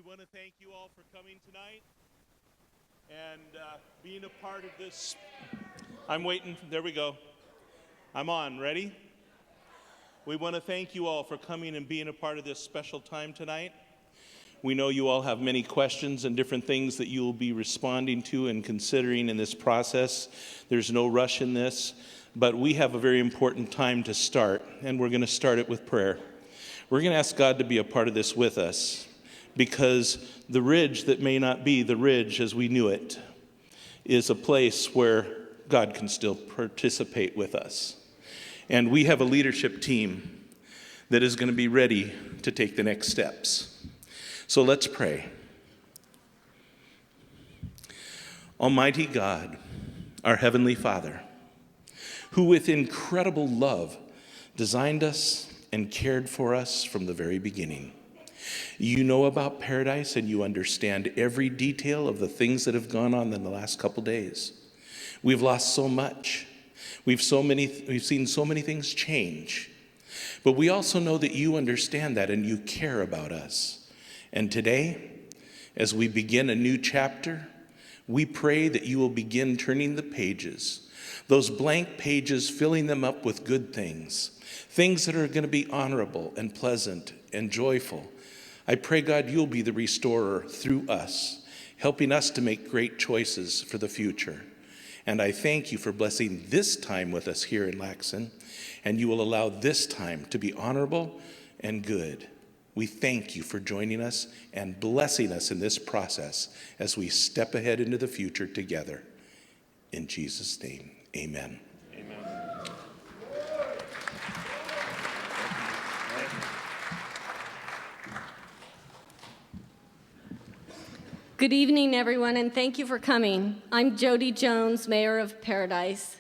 We want to thank you all for coming tonight and being a part of this. I'm waiting. There we go. I'm on. Ready? We want to thank you all for coming and being a part of this special time tonight. We know you all have many questions and different things that you will be responding to and considering in this process. There's no rush in this, but we have a very important time to start, and we're going to start it with prayer. We're going to ask God to be a part of this with us, because the ridge that may not be the ridge as we knew it is a place where God can still participate with us. And we have a leadership team that is going to be ready to take the next steps. So let's pray. Almighty God, our Heavenly Father, who with incredible love designed us and cared for us from the very beginning. You know about Paradise and you understand every detail of the things that have gone on in the last couple days. We've lost so much. We've seen so many things change. But we also know that you understand that and you care about us. And today, as we begin a new chapter, we pray that you will begin turning the pages, those blank pages, filling them up with good things that are going to be honorable and pleasant and joyful. I pray, God, you'll be the restorer through us, helping us to make great choices for the future. And I thank you for blessing this time with us here in Laxson, and you will allow this time to be honorable and good. We thank you for joining us and blessing us in this process as we step ahead into the future together. In Jesus' name, amen. Amen. Good evening, everyone, and thank you for coming. I'm Jody Jones, Mayor of Paradise.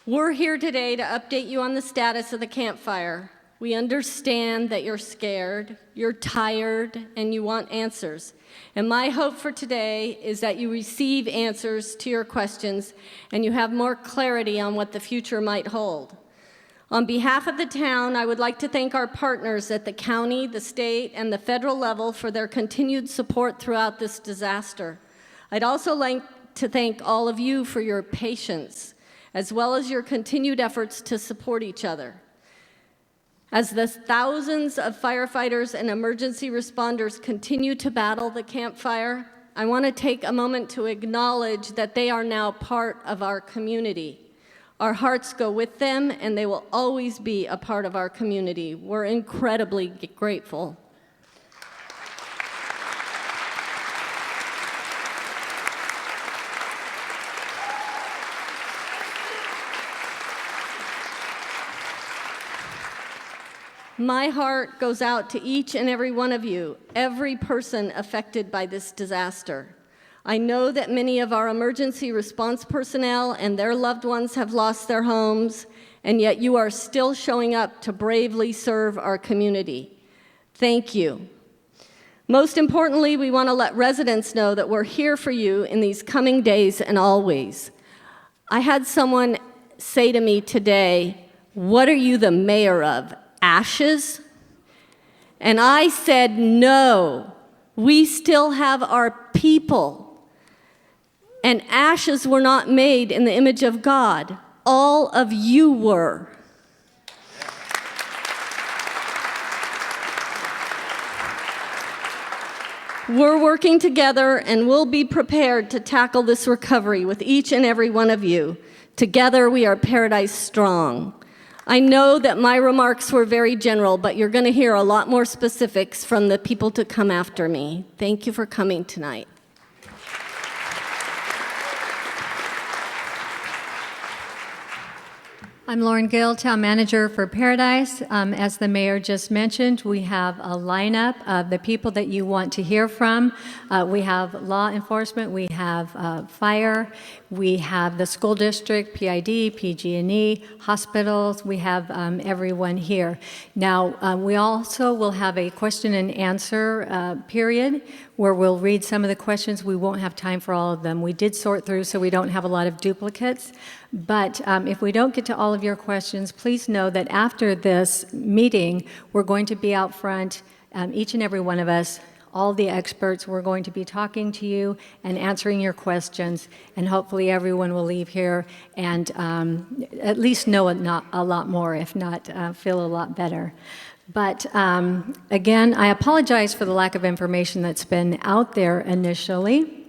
We're here today to update you on the status of the campfire. We understand that you're scared, you're tired, and you want answers. And my hope for today is that you receive answers to your questions and you have more clarity on what the future might hold. On behalf of the town, I would like to thank our partners at the county, the state, and the federal level for their continued support throughout this disaster. I'd also like to thank all of you for your patience, as well as your continued efforts to support each other. As the thousands of firefighters and emergency responders continue to battle the campfire, I want to take a moment to acknowledge that they are now part of our community. Our hearts go with them, and they will always be a part of our community. We're incredibly grateful. My heart goes out to each and every one of you, every person affected by this disaster. I know that many of our emergency response personnel and their loved ones have lost their homes, and yet you are still showing up to bravely serve our community. Thank you. Most importantly, we want to let residents know that we're here for you in these coming days and always. I had someone say to me today, "What are you the mayor of? Ashes?" And I said, no, we still have our people. And ashes were not made in the image of God. All of you were. We're working together and we'll be prepared to tackle this recovery with each and every one of you. Together we are Paradise Strong. I know that my remarks were very general, but you're going to hear a lot more specifics from the people to come after me. Thank you for coming tonight. I'm Lauren Gill, Town Manager for Paradise. As the Mayor just mentioned, we have a lineup of the people that you want to hear from. We have law enforcement, we have fire, we have the school district, PID, PG&E, hospitals, we have everyone here. Now, we also will have a question and answer period where we'll read some of the questions. We won't have time for all of them. We did sort through so we don't have a lot of duplicates. But if we don't get to all of your questions, please know that after this meeting, we're going to be out front, each and every one of us, all the experts. We're going to be talking to you and answering your questions, and hopefully everyone will leave here and at least know a lot more, if not feel a lot better. But again, I apologize for the lack of information that's been out there initially.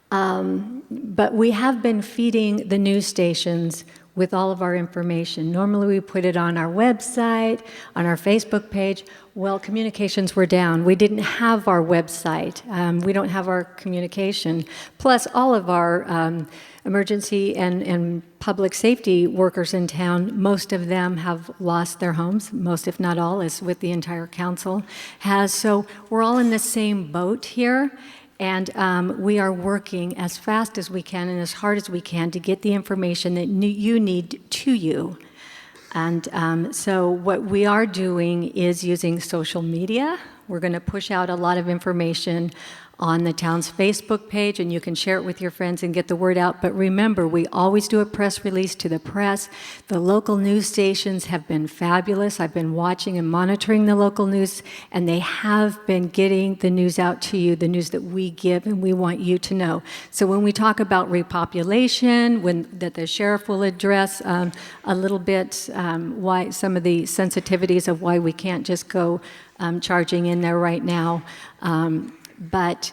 But we have been feeding the news stations with all of our information. Normally we put it on our website, on our Facebook page. Well, communications were down. We didn't have our website. We don't have our communication. Plus, all of our emergency and public safety workers in town, most of them have lost their homes. Most, if not all, as with the entire council has. So we're all in the same boat here. And we are working as fast as we can and as hard as we can to get the information that you need to you. And so what we are doing is using social media. We're going to push out a lot of information on the town's Facebook page, and you can share it with your friends and get the word out. But remember, we always do a press release to the press. The local news stations have been fabulous. I've been watching and monitoring the local news, and they have been getting the news out to you, the news that we give and we want you to know. So when we talk about repopulation, that the sheriff will address a little bit why some of the sensitivities of why we can't just go charging in there right now. But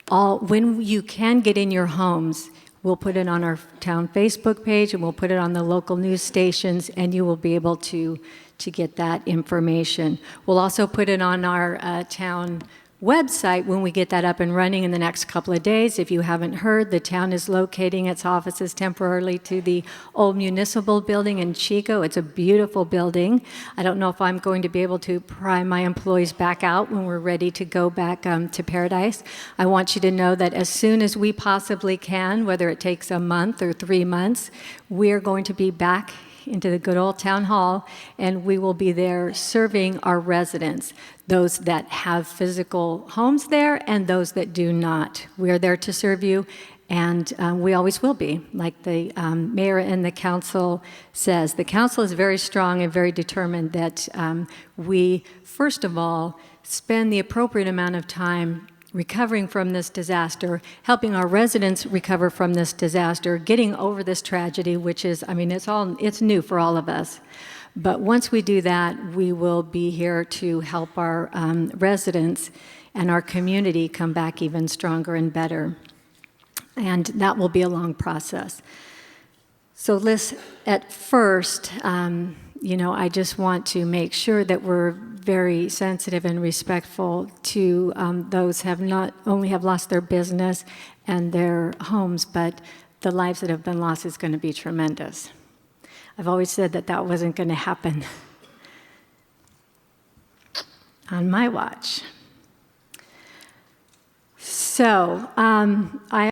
when you can get in your homes, we'll put it on our town Facebook page and we'll put it on the local news stations, and you will be able to get that information. We'll also put it on our town website when we get that up and running in the next couple of days. If you haven't heard, the town is locating its offices temporarily to the old municipal building in Chico. It's a beautiful building. I don't know if I'm going to be able to pry my employees back out when we're ready to go back to Paradise. I want you to know that as soon as we possibly can, whether it takes a month or 3 months, we're going to be back into the good old town hall, and we will be there serving our residents, those that have physical homes there and those that do not. We are there to serve you, and we always will be, like the mayor and the council says. The council is very strong and very determined that we, first of all, spend the appropriate amount of time recovering from this disaster, helping our residents recover from this disaster, getting over this tragedy, which is, it's new for all of us. But once we do that, we will be here to help our residents and our community come back even stronger and better. And that will be a long process. So at first, I just want to make sure that we're very sensitive and respectful to those have not only have lost their business and their homes, but the lives that have been lost is going to be tremendous. I've always said that wasn't going to happen on my watch. So I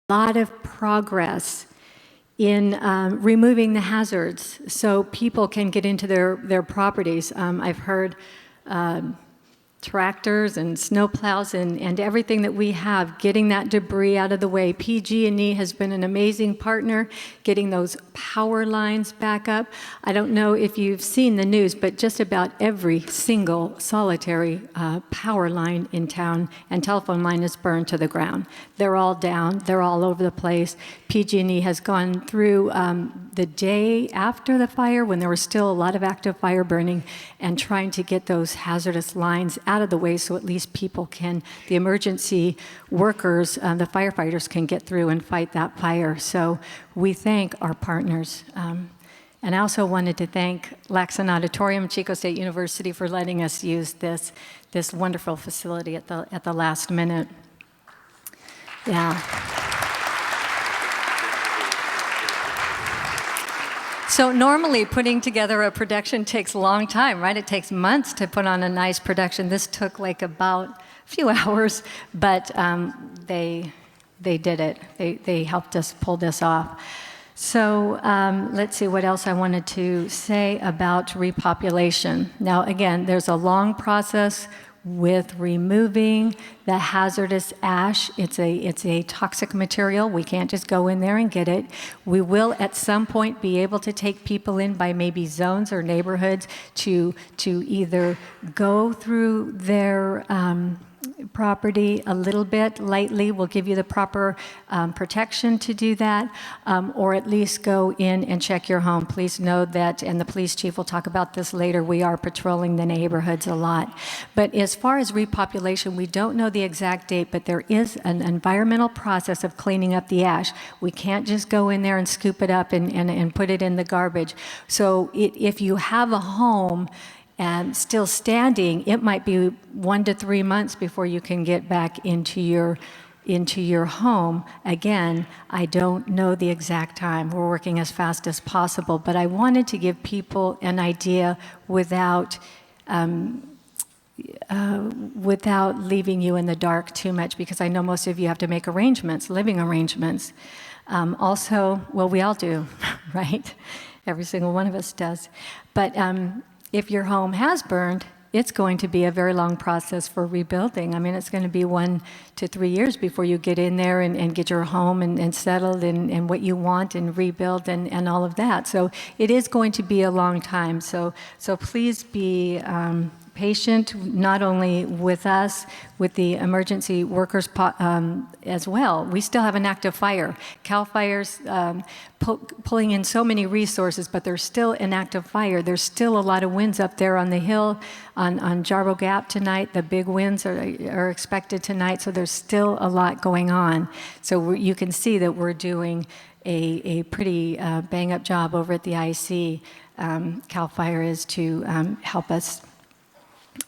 a lot of progress in removing the hazards so people can get into their properties. I've heard tractors and snowplows and everything that we have, getting that debris out of the way. PG&E has been an amazing partner, getting those power lines back up. I don't know if you've seen the news, but just about every single solitary power line in town and telephone line is burned to the ground. They're all down. They're all over the place. PG&E has gone through the day after the fire, when there was still a lot of active fire burning, and trying to get those hazardous lines out of the way so at least people can, the emergency workers, the firefighters can get through and fight that fire. So we thank our partners. And I also wanted to thank Laxson Auditorium, Chico State University, for letting us use this wonderful facility at the last minute. Yeah. So normally putting together a production takes a long time, right? It takes months to put on a nice production. This took like about a few hours, but they did it. They helped us pull this off. So let's see what else I wanted to say about repopulation. Now, again, there's a long process. with removing the hazardous ash. It's a toxic material. We can't just go in there and get it. We will at some point be able to take people in by maybe zones or neighborhoods to either go through their property a little bit lightly. We'll give you the proper protection to do that, or at least go in and check your home. Please know that, and the police chief will talk about this later, we are patrolling the neighborhoods a lot. But as far as repopulation, we don't know the exact date, but there is an environmental process of cleaning up the ash. We can't just go in there and scoop it up and put it in the garbage. So if you have a home and still standing, it might be 1 to 3 months before you can get back into your home. Again, I don't know the exact time. We're working as fast as possible, but I wanted to give people an idea without leaving you in the dark too much, because I know most of you have to make arrangements, living arrangements. Also, well, we all do, right? Every single one of us does. But if your home has burned, it's going to be a very long process for rebuilding. I mean, it's going to be 1 to 3 years before you get in there and get your home and settled and what you want and rebuild and all of that. So it is going to be a long time. So please be patient, not only with us, with the emergency workers as well. We still have an active fire. CAL FIRE's pulling in so many resources, but there's still an active fire. There's still a lot of winds up there on the hill on Jarbo Gap tonight. The big winds are expected tonight, so there's still a lot going on. So you can see that we're doing a pretty bang-up job over at the IC. CAL FIRE is to help us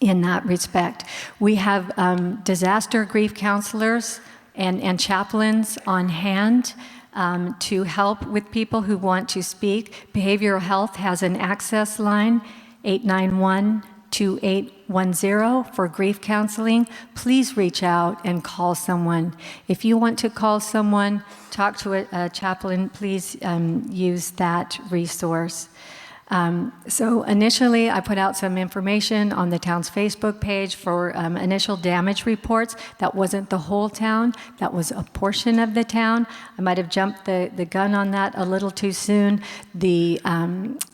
in that respect. We have disaster grief counselors and chaplains on hand to help with people who want to speak. Behavioral Health has an access line, 891-2810 for grief counseling. Please reach out and call someone. If you want to call someone, talk to a chaplain, please use that resource. So initially, I put out some information on the town's Facebook page for initial damage reports. That wasn't the whole town. That was a portion of the town. I might have jumped the gun on that a little too soon. The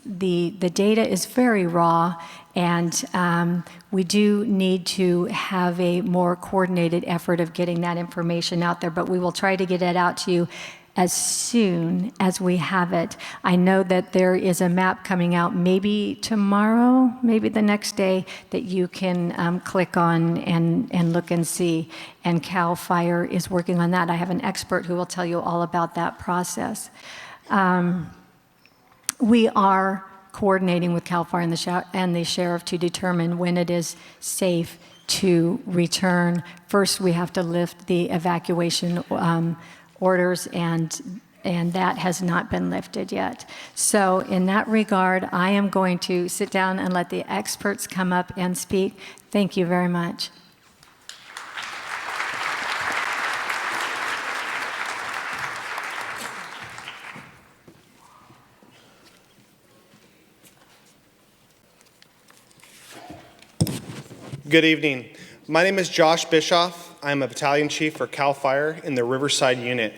data is very raw, and we do need to have a more coordinated effort of getting that information out there, but we will try to get it out to you as soon as we have it. I know that there is a map coming out maybe tomorrow, maybe the next day, that you can click on and look and see. And CAL FIRE is working on that. I have an expert who will tell you all about that process. We are coordinating with CAL FIRE and the sheriff to determine when it is safe to return. First, we have to lift the evacuation orders, and that has not been lifted yet. So in that regard, I am going to sit down and let the experts come up and speak. Thank you very much. Good evening. My name is Josh Bischoff. I'm a battalion chief for CAL FIRE in the Riverside Unit.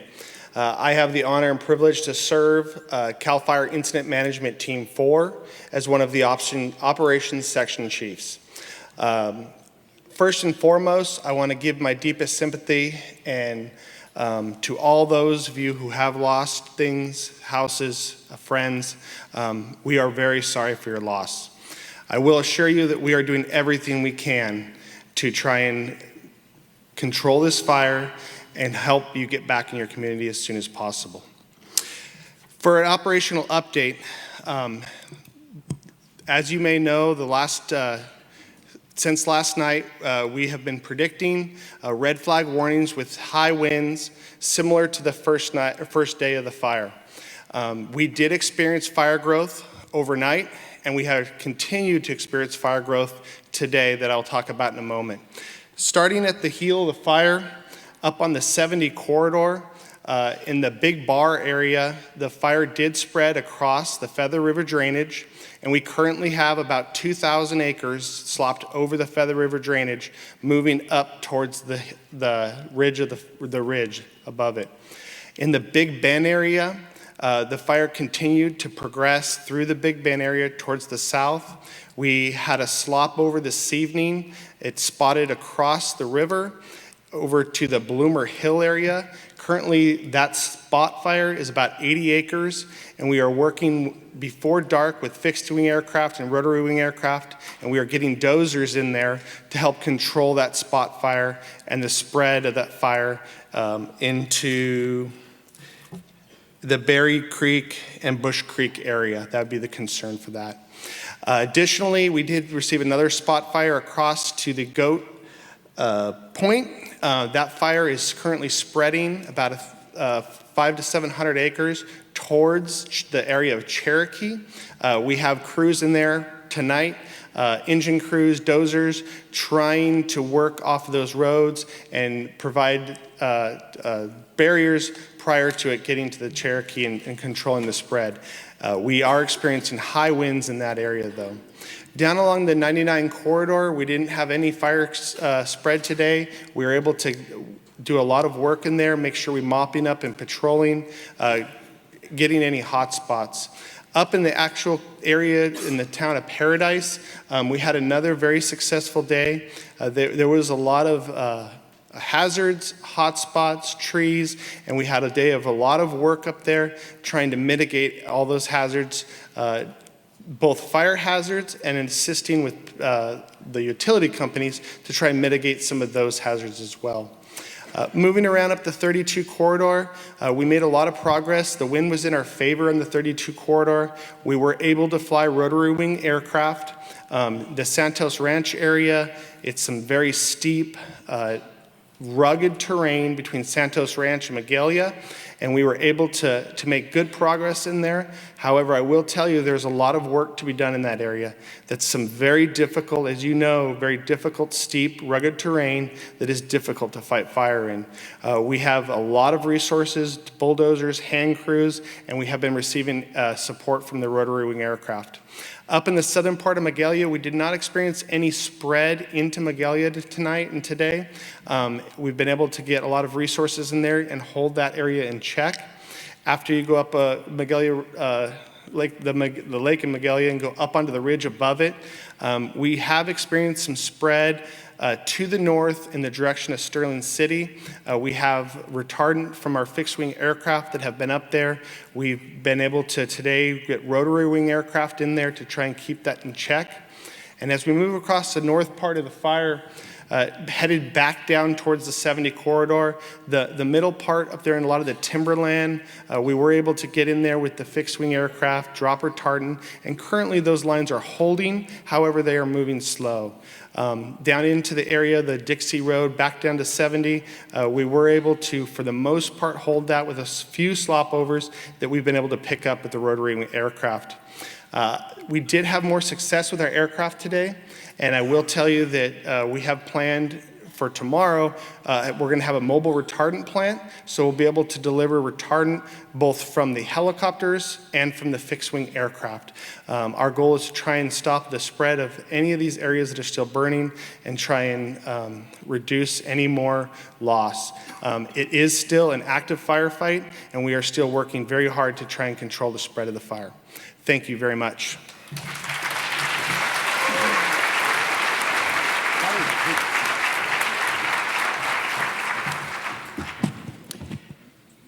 I have the honor and privilege to serve CAL FIRE Incident Management Team 4 as one of the operations section chiefs. First and foremost, I want to give my deepest sympathy and to all those of you who have lost things, houses, friends. We are very sorry for your loss. I will assure you that we are doing everything we can to try and control this fire and help you get back in your community as soon as possible. For an operational update, as you may know, since last night, we have been predicting red flag warnings with high winds, similar to the first day of the fire. We did experience fire growth overnight, and we have continued to experience fire growth today that I'll talk about in a moment. Starting at the heel of the fire, up on the 70 corridor, In the Big Bar area, the fire did spread across the Feather River drainage, and we currently have about 2,000 acres slopped over the Feather River drainage, moving up towards the ridge of the ridge above it. In the Big Bend area, the fire continued to progress through the Big Bend area towards the south. We had a slop over this evening. It spotted across the river over to the Bloomer Hill area. Currently, that spot fire is about 80 acres, and we are working before dark with fixed-wing aircraft and rotary-wing aircraft, and we are getting dozers in there to help control that spot fire and the spread of that fire into the Berry Creek and Bush Creek area. That would be the concern for that. Additionally, we did receive another spot fire across to the Goat Point. That fire is currently spreading about 500 to 700 acres towards the area of Cherokee. We have crews in there tonight, engine crews, dozers, trying to work off of those roads and provide barriers prior to it getting to the Cherokee and controlling the spread. We are experiencing high winds in that area, though. Down along the 99 corridor, we didn't have any fire spread today. We were able to do a lot of work in there, make sure we're mopping up and patrolling, getting any hot spots. Up in the actual area in the town of Paradise, we had another very successful day. There was a lot of hazards, hot spots, trees, and we had a day of a lot of work up there trying to mitigate all those hazards, both fire hazards and assisting with the utility companies to try and mitigate some of those hazards as well. Moving around up the 32 corridor, we made a lot of progress. The wind was in our favor in the 32 corridor. We were able to fly rotary wing aircraft. The Santos Ranch area, it's some very steep, rugged terrain between Santos Ranch and Magalia, and we were able to make good progress in there. However, I will tell you there's a lot of work to be done in that area. That's some very difficult, as you know, very difficult, steep, rugged terrain that is difficult to fight fire in. We have a lot of resources, bulldozers, hand crews, and we have been receiving support from the rotary wing aircraft. Up in the southern part of Magalia, we did not experience any spread into Magalia tonight and today. We've been able to get a lot of resources in there and hold that area in check. After you go up Magalia Lake, the lake in Magalia and go up onto the ridge above it, we have experienced some spread to the north in the direction of Sterling City. We have retardant from our fixed-wing aircraft that have been up there. We've been able to today get rotary wing aircraft in there to try and keep that in check. And as we move across the north part of the fire, headed back down towards the 70 corridor, the middle part up there in a lot of the timberland, we were able to get in there with the fixed-wing aircraft, drop retardant, and currently those lines are holding. However, they are moving slow. Down into the area, the Dixie Road, back down to 70, we were able to, for the most part, hold that with a few slopovers that we've been able to pick up with the rotary aircraft. We did have more success with our aircraft today, and I will tell you that we have planned for tomorrow, we're going to have a mobile retardant plant, so we'll be able to deliver retardant both from the helicopters and from the fixed-wing aircraft. Our goal is to try and stop the spread of any of these areas that are still burning and try and reduce any more loss. It is still an active firefight, and we are still working very hard to try and control the spread of the fire. Thank you very much.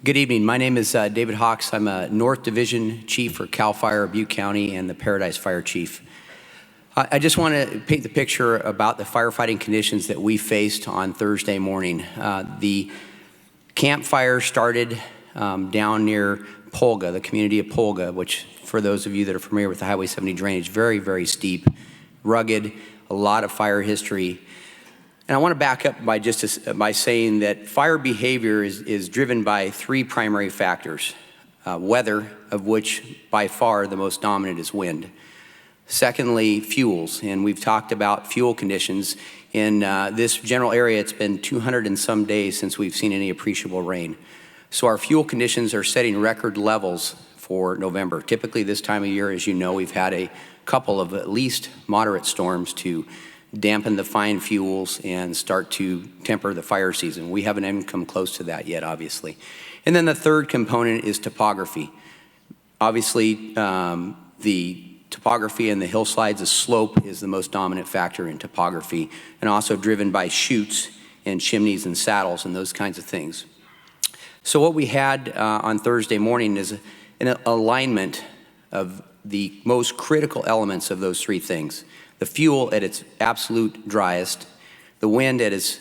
Good evening. My name is David Hawks. I'm a North Division Chief for CAL FIRE, Butte County, and the Paradise Fire Chief. I just want to paint the picture about the firefighting conditions that we faced on Thursday morning. The campfire started down near Polga, the community of Polga, which for those of you that are familiar with the Highway 70 drainage, very, very steep, rugged, a lot of fire history. And I want to back up by saying that fire behavior is driven by three primary factors. Weather, of which by far the most dominant is wind. Secondly, fuels, and we've talked about fuel conditions. In this general area, it's been 200 and some days since we've seen any appreciable rain. So our fuel conditions are setting record levels for November. Typically this time of year, as you know, we've had a couple of at least moderate storms to dampen the fine fuels and start to temper the fire season. We haven't even come close to that yet, obviously. And then the third component is topography. Obviously, the topography and the hillsides, the slope is the most dominant factor in topography, and also driven by chutes and chimneys and saddles and those kinds of things. So what we had on Thursday morning is an alignment of the most critical elements of those three things. The fuel at its absolute driest, the wind at its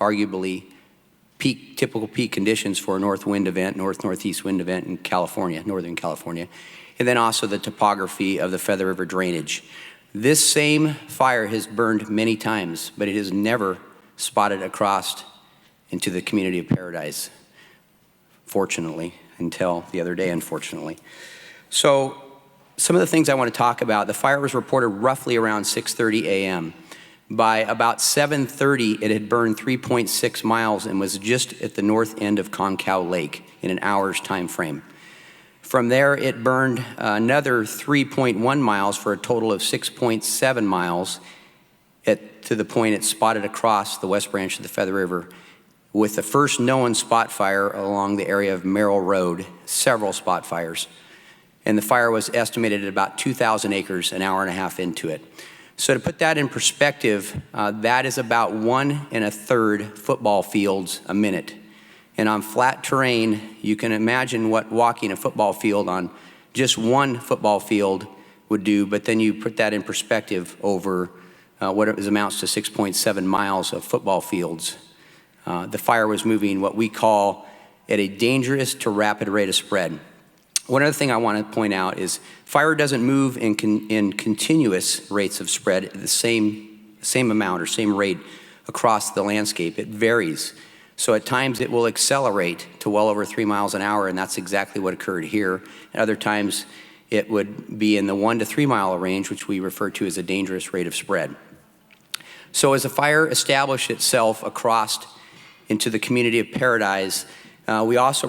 arguably typical peak conditions for a northeast wind event in California, Northern California, and then also the topography of the Feather River drainage. This same fire has burned many times, but it has never spotted across into the community of Paradise, fortunately, until the other day, unfortunately. So some of the things I want to talk about, the fire was reported roughly around 6:30 a.m. By about 7:30, it had burned 3.6 miles and was just at the north end of Concow Lake in an hour's time frame. From there, it burned another 3.1 miles for a total of 6.7 miles to the point it spotted across the west branch of the Feather River, with the first known spot fire along the area of Merrill Road, several spot fires. And the fire was estimated at about 2,000 acres an hour and a half into it. So to put that in perspective, that is about 1 1/3 football fields a minute. And on flat terrain, you can imagine what walking a football field on just one football field would do, but then you put that in perspective over what amounts to 6.7 miles of football fields. The fire was moving what we call at a dangerous to rapid rate of spread. One other thing I want to point out is fire doesn't move in continuous rates of spread at the same amount or same rate across the landscape. It varies. So at times it will accelerate to well over 3 miles an hour, and that's exactly what occurred here. At other times it would be in the 1 to 3 mile range, which we refer to as a dangerous rate of spread. So as the fire established itself across into the community of Paradise, we also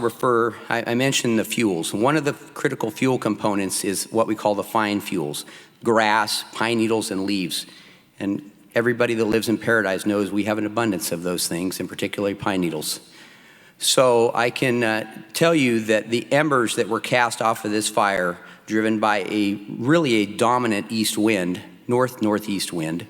I mentioned the fuels. One of the critical fuel components is what we call the fine fuels, grass, pine needles, and leaves. And everybody that lives in Paradise knows we have an abundance of those things, and particularly pine needles. So I can tell you that the embers that were cast off of this fire, driven by really a dominant east northeast wind,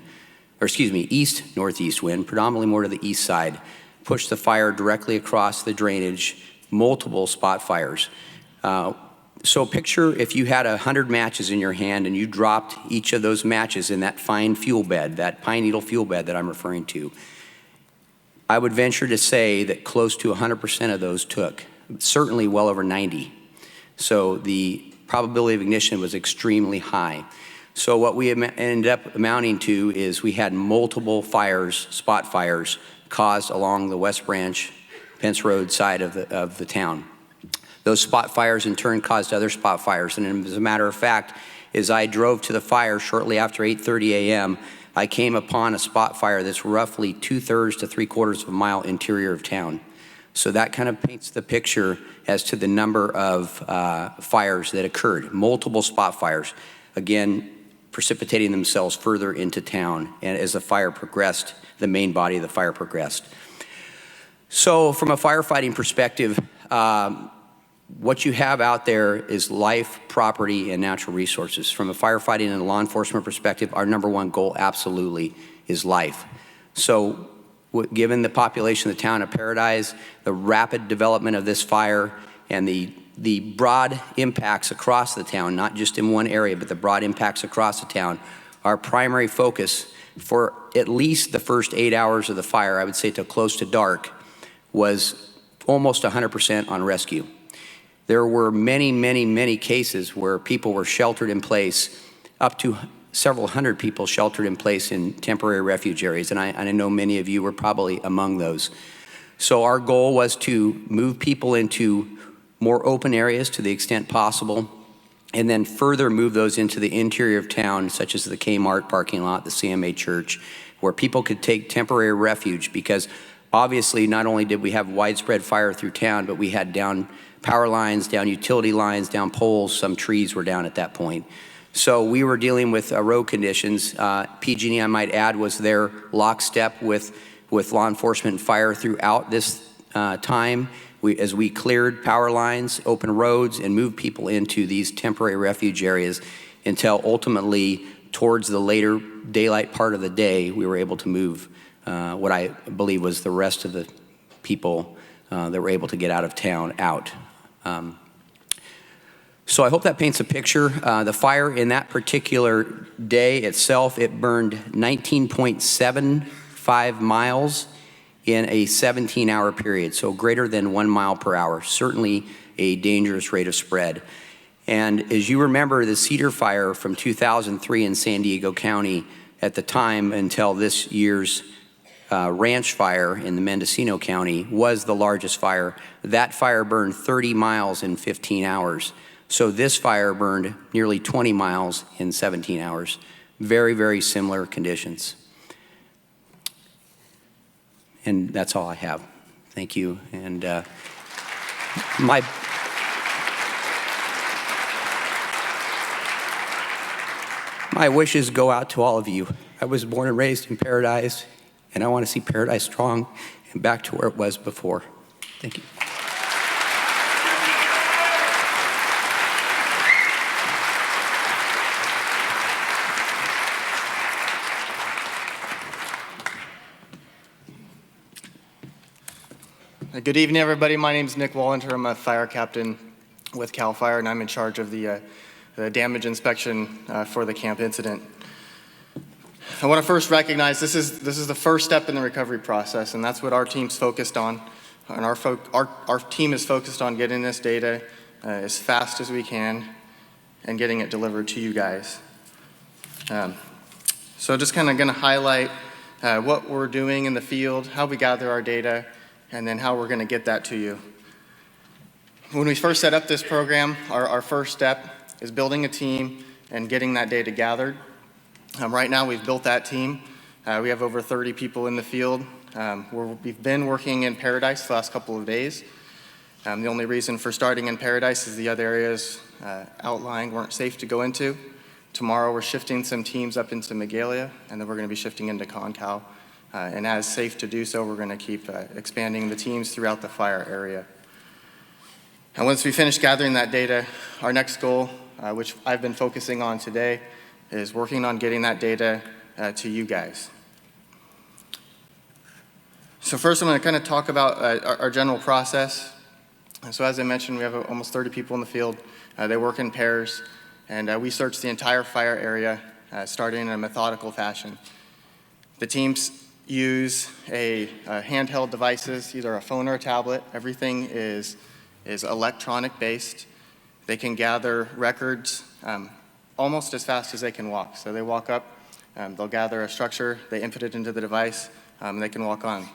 east-northeast wind, predominantly more to the east side, pushed the fire directly across the drainage, multiple spot fires. So picture if you had 100 matches in your hand and you dropped each of those matches in that fine fuel bed, that pine needle fuel bed that I'm referring to. I would venture to say that close to 100% of those took, certainly well over 90. So the probability of ignition was extremely high. So what we ended up amounting to is we had multiple fires, spot fires, caused along the West Branch, Pence Road side of the town. Those spot fires in turn caused other spot fires. And as a matter of fact, as I drove to the fire shortly after 8:30 a.m., I came upon a spot fire that's roughly 2/3 to 3/4 of a mile interior of town. So that kind of paints the picture as to the number of fires that occurred, multiple spot fires, again, precipitating themselves further into town. And as the fire progressed, the main body of the fire progressed. So from a firefighting perspective, what you have out there is life, property, and natural resources. From a firefighting and a law enforcement perspective, our number one goal absolutely is life. So given the population of the town of Paradise, the rapid development of this fire, and the broad impacts across the town, not just in one area, but the broad impacts across the town, our primary focus for at least the first 8 hours of the fire, I would say till close to dark, was almost 100% on rescue. There were many, many, many cases where people were sheltered in place, up to several hundred people sheltered in place in temporary refuge areas, and I know many of you were probably among those. So our goal was to move people into more open areas to the extent possible, and then further move those into the interior of town, such as the Kmart parking lot, the CMA church, where people could take temporary refuge, because obviously, not only did we have widespread fire through town, but we had down power lines, down utility lines, down poles. Some trees were down at that point. So we were dealing with road conditions. PG&E, I might add, was there lockstep with law enforcement and fire throughout this time. As we cleared power lines, opened roads, and moved people into these temporary refuge areas until ultimately, towards the later daylight part of the day, we were able to move what I believe was the rest of the people that were able to get out of town out. So I hope that paints a picture. The fire in that particular day itself, it burned 19.75 miles in a 17-hour period, so greater than 1 mile per hour, certainly a dangerous rate of spread. And as you remember, the Cedar Fire from 2003 in San Diego County at the time until this year's ranch fire in the Mendocino County was the largest fire. That fire burned 30 miles in 15 hours. So this fire burned nearly 20 miles in 17 hours. Very, very similar conditions. And that's all I have. Thank you. And my wishes go out to all of you. I was born and raised in Paradise, and I want to see Paradise strong and back to where it was before. Thank you. Good evening, everybody. My name is Nick Wallinter. I'm a fire captain with CAL FIRE, and I'm in charge of the damage inspection for the camp incident. I want to first recognize this is the first step in the recovery process, and that's what our team's focused on. And our team is focused on getting this data as fast as we can and getting it delivered to you guys. So just kind of going to highlight what we're doing in the field, how we gather our data, and then how we're going to get that to you. When we first set up this program, our first step is building a team and getting that data gathered. Right now, we've built that team. We have over 30 people in the field. We've been working in Paradise the last couple of days. The only reason for starting in Paradise is the other areas outlying weren't safe to go into. Tomorrow, we're shifting some teams up into Magalia, and then we're going to be shifting into Concal. And as safe to do so, we're going to keep expanding the teams throughout the fire area. And once we finish gathering that data, our next goal, which I've been focusing on today, is working on getting that data to you guys. So first, I'm going to kind of talk about our general process. And so as I mentioned, we have almost 30 people in the field. They work in pairs, and we search the entire fire area, starting in a methodical fashion. The teams use handheld devices, either a phone or a tablet. Everything is electronic based. They can gather records almost as fast as they can walk. So they walk up, they'll gather a structure, they input it into the device, and they can walk on.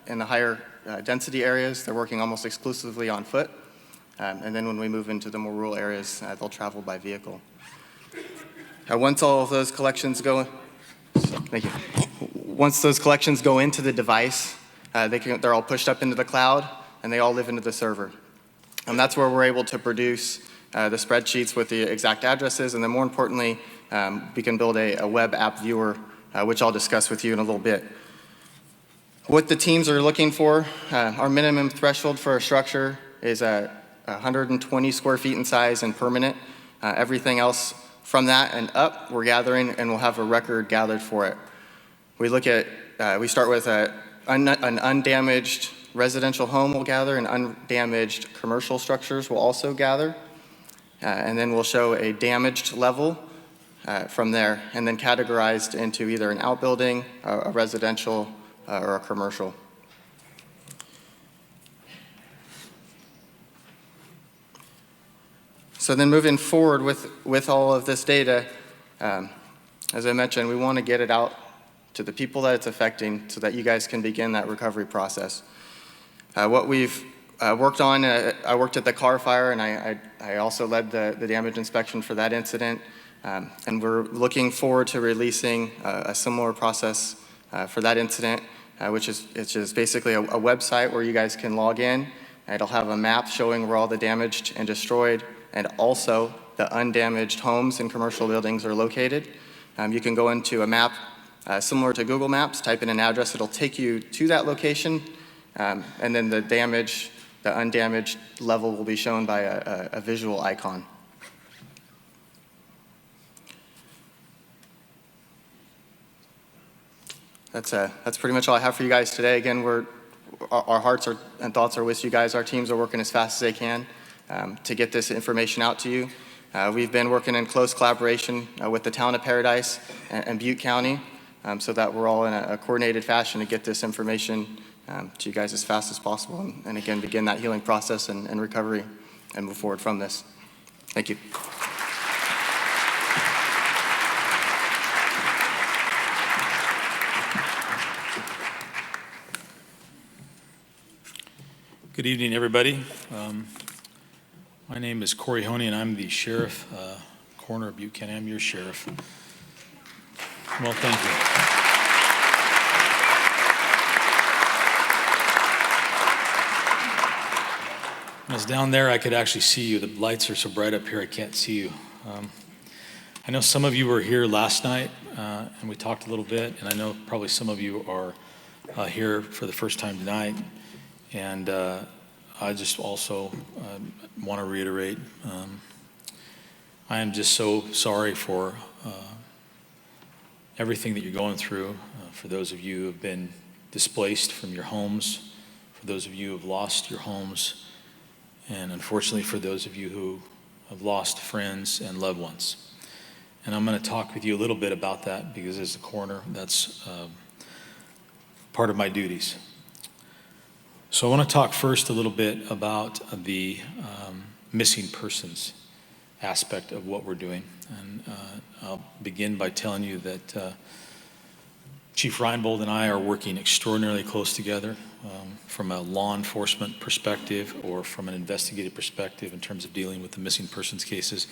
In the higher density areas, they're working almost exclusively on foot. And then when we move into the more rural areas, they'll travel by vehicle. Once all of those collections go, thank you. Once those collections go into the device, they're all pushed up into the cloud, and they all live into the server. And that's where we're able to produce the spreadsheets with the exact addresses, and then more importantly, we can build a web app viewer, which I'll discuss with you in a little bit. What the teams are looking for, our minimum threshold for a structure is 120 square feet in size and permanent. Everything else from that and up, we're gathering, and we'll have a record gathered for it. We start with an undamaged residential home we'll gather, and undamaged commercial structures will also gather. And then we'll show a damaged level from there, and then categorized into either an outbuilding, a residential, or a commercial. So then moving forward with all of this data, as I mentioned, we want to get it out to the people that it's affecting so that you guys can begin that recovery process. What we've worked on, I worked at the car fire, and I also led the damage inspection for that incident. And we're looking forward to releasing a similar process for that incident. which is basically a website where you guys can log in. It'll have a map showing where all the damaged and destroyed and also the undamaged homes and commercial buildings are located. You can go into a map similar to Google Maps, type in an address, it'll take you to that location, and then the undamaged level will be shown by a visual icon. That's pretty much all I have for you guys today. Again, our hearts and thoughts are with you guys. Our teams are working as fast as they can to get this information out to you. We've been working in close collaboration with the town of Paradise and Butte County so that we're all in a coordinated fashion to get this information to you guys as fast as possible and again, begin that healing process and recovery and move forward from this. Thank you. Good evening, everybody. My name is Corey Honey, and I'm the sheriff, coroner of Butte County. I'm your sheriff. Well, thank you. When I was down there, I could actually see you. The lights are so bright up here, I can't see you. I know some of you were here last night, and we talked a little bit, and I know probably some of you are here for the first time tonight. And I just also want to reiterate, I am just so sorry for everything that you're going through, for those of you who have been displaced from your homes, for those of you who have lost your homes, and unfortunately for those of you who have lost friends and loved ones. And I'm going to talk with you a little bit about that because as the coroner, that's part of my duties. So I want to talk first a little bit about the missing persons aspect of what we're doing. And I'll begin by telling you that Chief Reinbold and I are working extraordinarily close together from a law enforcement perspective or from an investigative perspective in terms of dealing with the missing persons cases.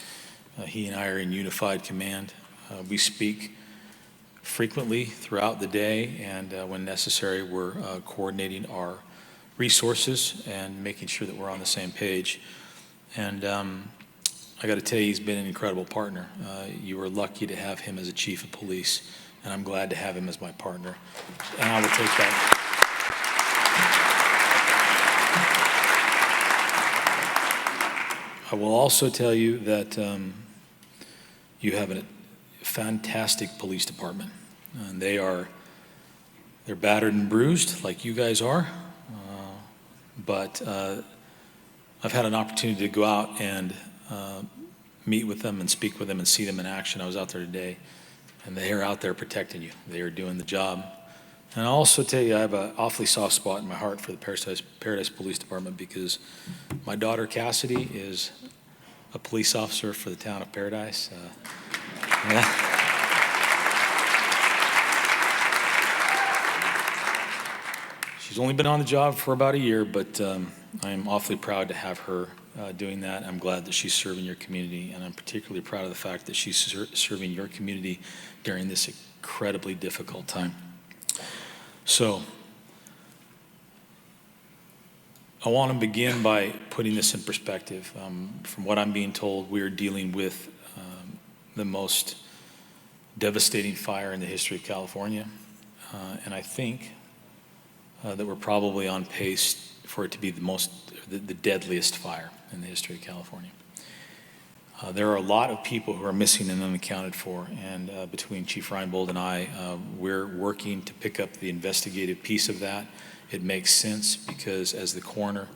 He and I are in unified command. We speak frequently throughout the day, and when necessary, we're coordinating our resources and making sure that we're on the same page. And I got to tell you, he's been an incredible partner. You were lucky to have him as a chief of police, and I'm glad to have him as my partner. And I will take that. I will also tell you that you have a fantastic police department, and they're battered and bruised like you guys are. But I've had an opportunity to go out and meet with them and speak with them and see them in action. I was out there today, and they are out there protecting you. They are doing the job. And I'll also tell you, I have an awfully soft spot in my heart for the Paradise Police Department because my daughter Cassidy is a police officer for the town of Paradise. Yeah. She's only been on the job for about a year, but I'm awfully proud to have her doing that. I'm glad that she's serving your community, and I'm particularly proud of the fact that she's serving your community during this incredibly difficult time. So I want to begin by putting this in perspective. From what I'm being told, we're dealing with the most devastating fire in the history of California, and I think that we're probably on pace for it to be the deadliest fire in the history of California. There are a lot of people who are missing and unaccounted for, and between Chief Reinbold and I, we're working to pick up the investigative piece of that. It makes sense because as the coroner,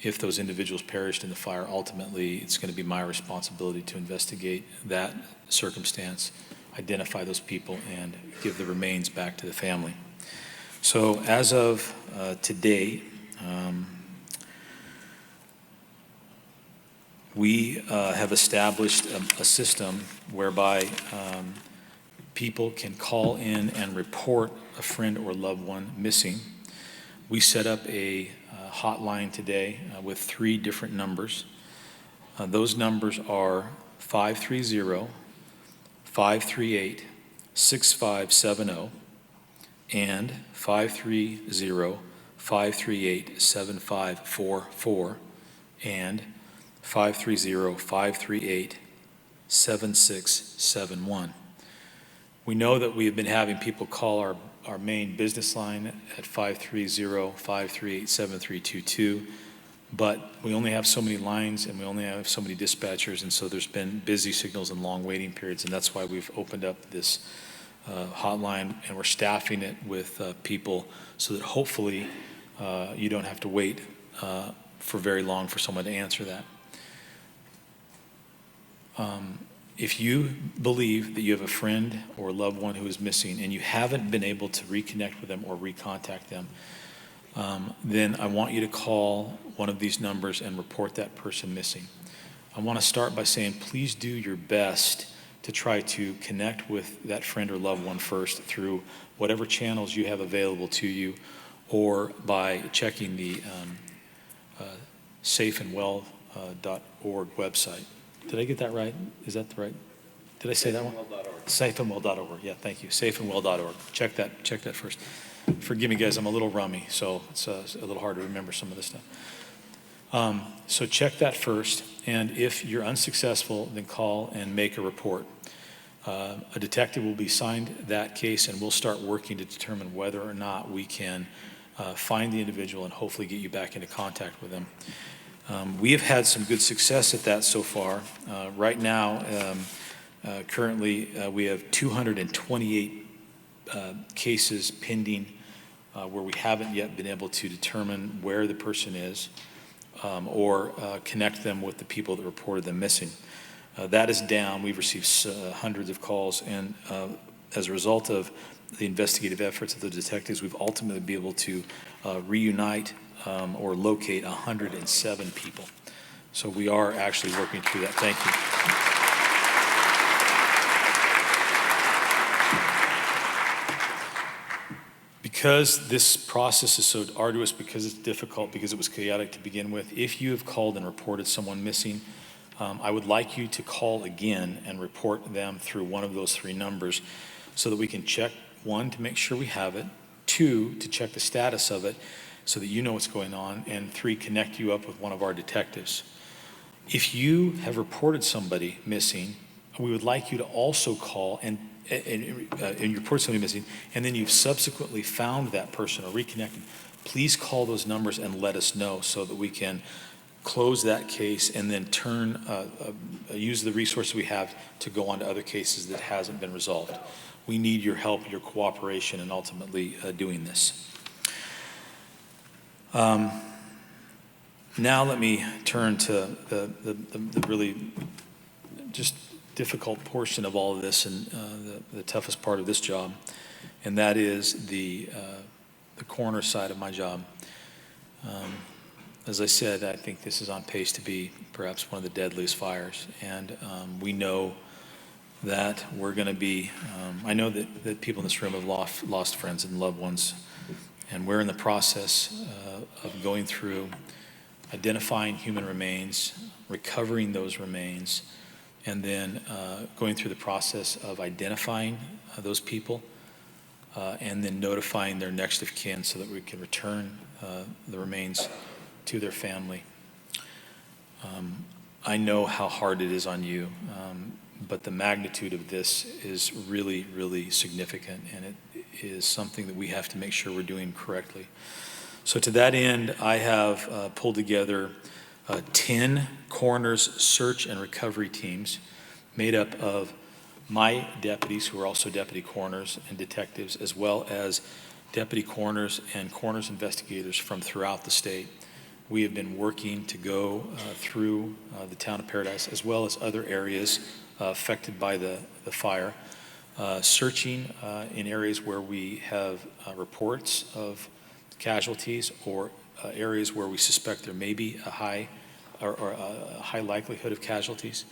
if those individuals perished in the fire, ultimately it's going to be my responsibility to investigate that circumstance, identify those people, and give the remains back to the family. So as of today, we have established a system whereby people can call in and report a friend or loved one missing. We set up a hotline today with 3 different numbers. Those numbers are 530-538-6570. and 530-538-7544 and 530-538-7671. We know that we have been having people call our main business line at 530-538-7322, but we only have so many lines and we only have so many dispatchers, and so there's been busy signals and long waiting periods, and that's why we've opened up this hotline, and we're staffing it with people so that hopefully you don't have to wait for very long for someone to answer that. If you believe that you have a friend or loved one who is missing and you haven't been able to reconnect with them or recontact them, then I want you to call one of these numbers and report that person missing. I want to start by saying, please do your best to try to connect with that friend or loved one first through whatever channels you have available to you, or by checking the safeandwell.org website. Did I get that right? Is that the right? Did I say that one? Safeandwell.org. Yeah, thank you. Safeandwell.org. Check that first. Forgive me, guys. I'm a little rummy, so it's a little hard to remember some of this stuff. So check that first, and if you're unsuccessful, then call and make a report. A detective will be assigned that case, and we'll start working to determine whether or not we can find the individual and hopefully get you back into contact with them. We have had some good success at that so far. Right now, currently, we have 228 cases pending where we haven't yet been able to determine where the person is or connect them with the people that reported them missing. That is down. We've received hundreds of calls, and as a result of the investigative efforts of the detectives, we've ultimately been able to reunite or locate 107 people. So we are actually working through that. Thank you. Because this process is so arduous, because it's difficult, because it was chaotic to begin with, if you have called and reported someone missing, I would like you to call again and report them through one of those three numbers so that we can check, one, to make sure we have it, two, to check the status of it so that you know what's going on, and three, connect you up with one of our detectives. If you have reported somebody missing, we would like you to also call and you report somebody missing, and then you've subsequently found that person or reconnected, please call those numbers and let us know so that we can close that case and then use the resources we have to go on to other cases that hasn't been resolved. We need your help, your cooperation in ultimately doing this. Now let me turn to the really just difficult portion of all of this, and the toughest part of this job, and that is the coroner side of my job. As I said, I think this is on pace to be perhaps one of the deadliest fires, and we know that we're going to be, I know that people in this room have lost friends and loved ones, and we're in the process of going through identifying human remains, recovering those remains, and then going through the process of identifying those people and then notifying their next of kin so that we can return the remains to their family. I know how hard it is on you, but the magnitude of this is really, really significant, and it is something that we have to make sure we're doing correctly. So to that end, I have pulled together 10 coroners search and recovery teams made up of my deputies, who are also deputy coroners and detectives, as well as deputy coroners and coroners investigators from throughout the state. We have been working to go through the town of Paradise, as well as other areas affected by the fire, searching in areas where we have reports of casualties, or areas where we suspect there may be a high likelihood of casualties.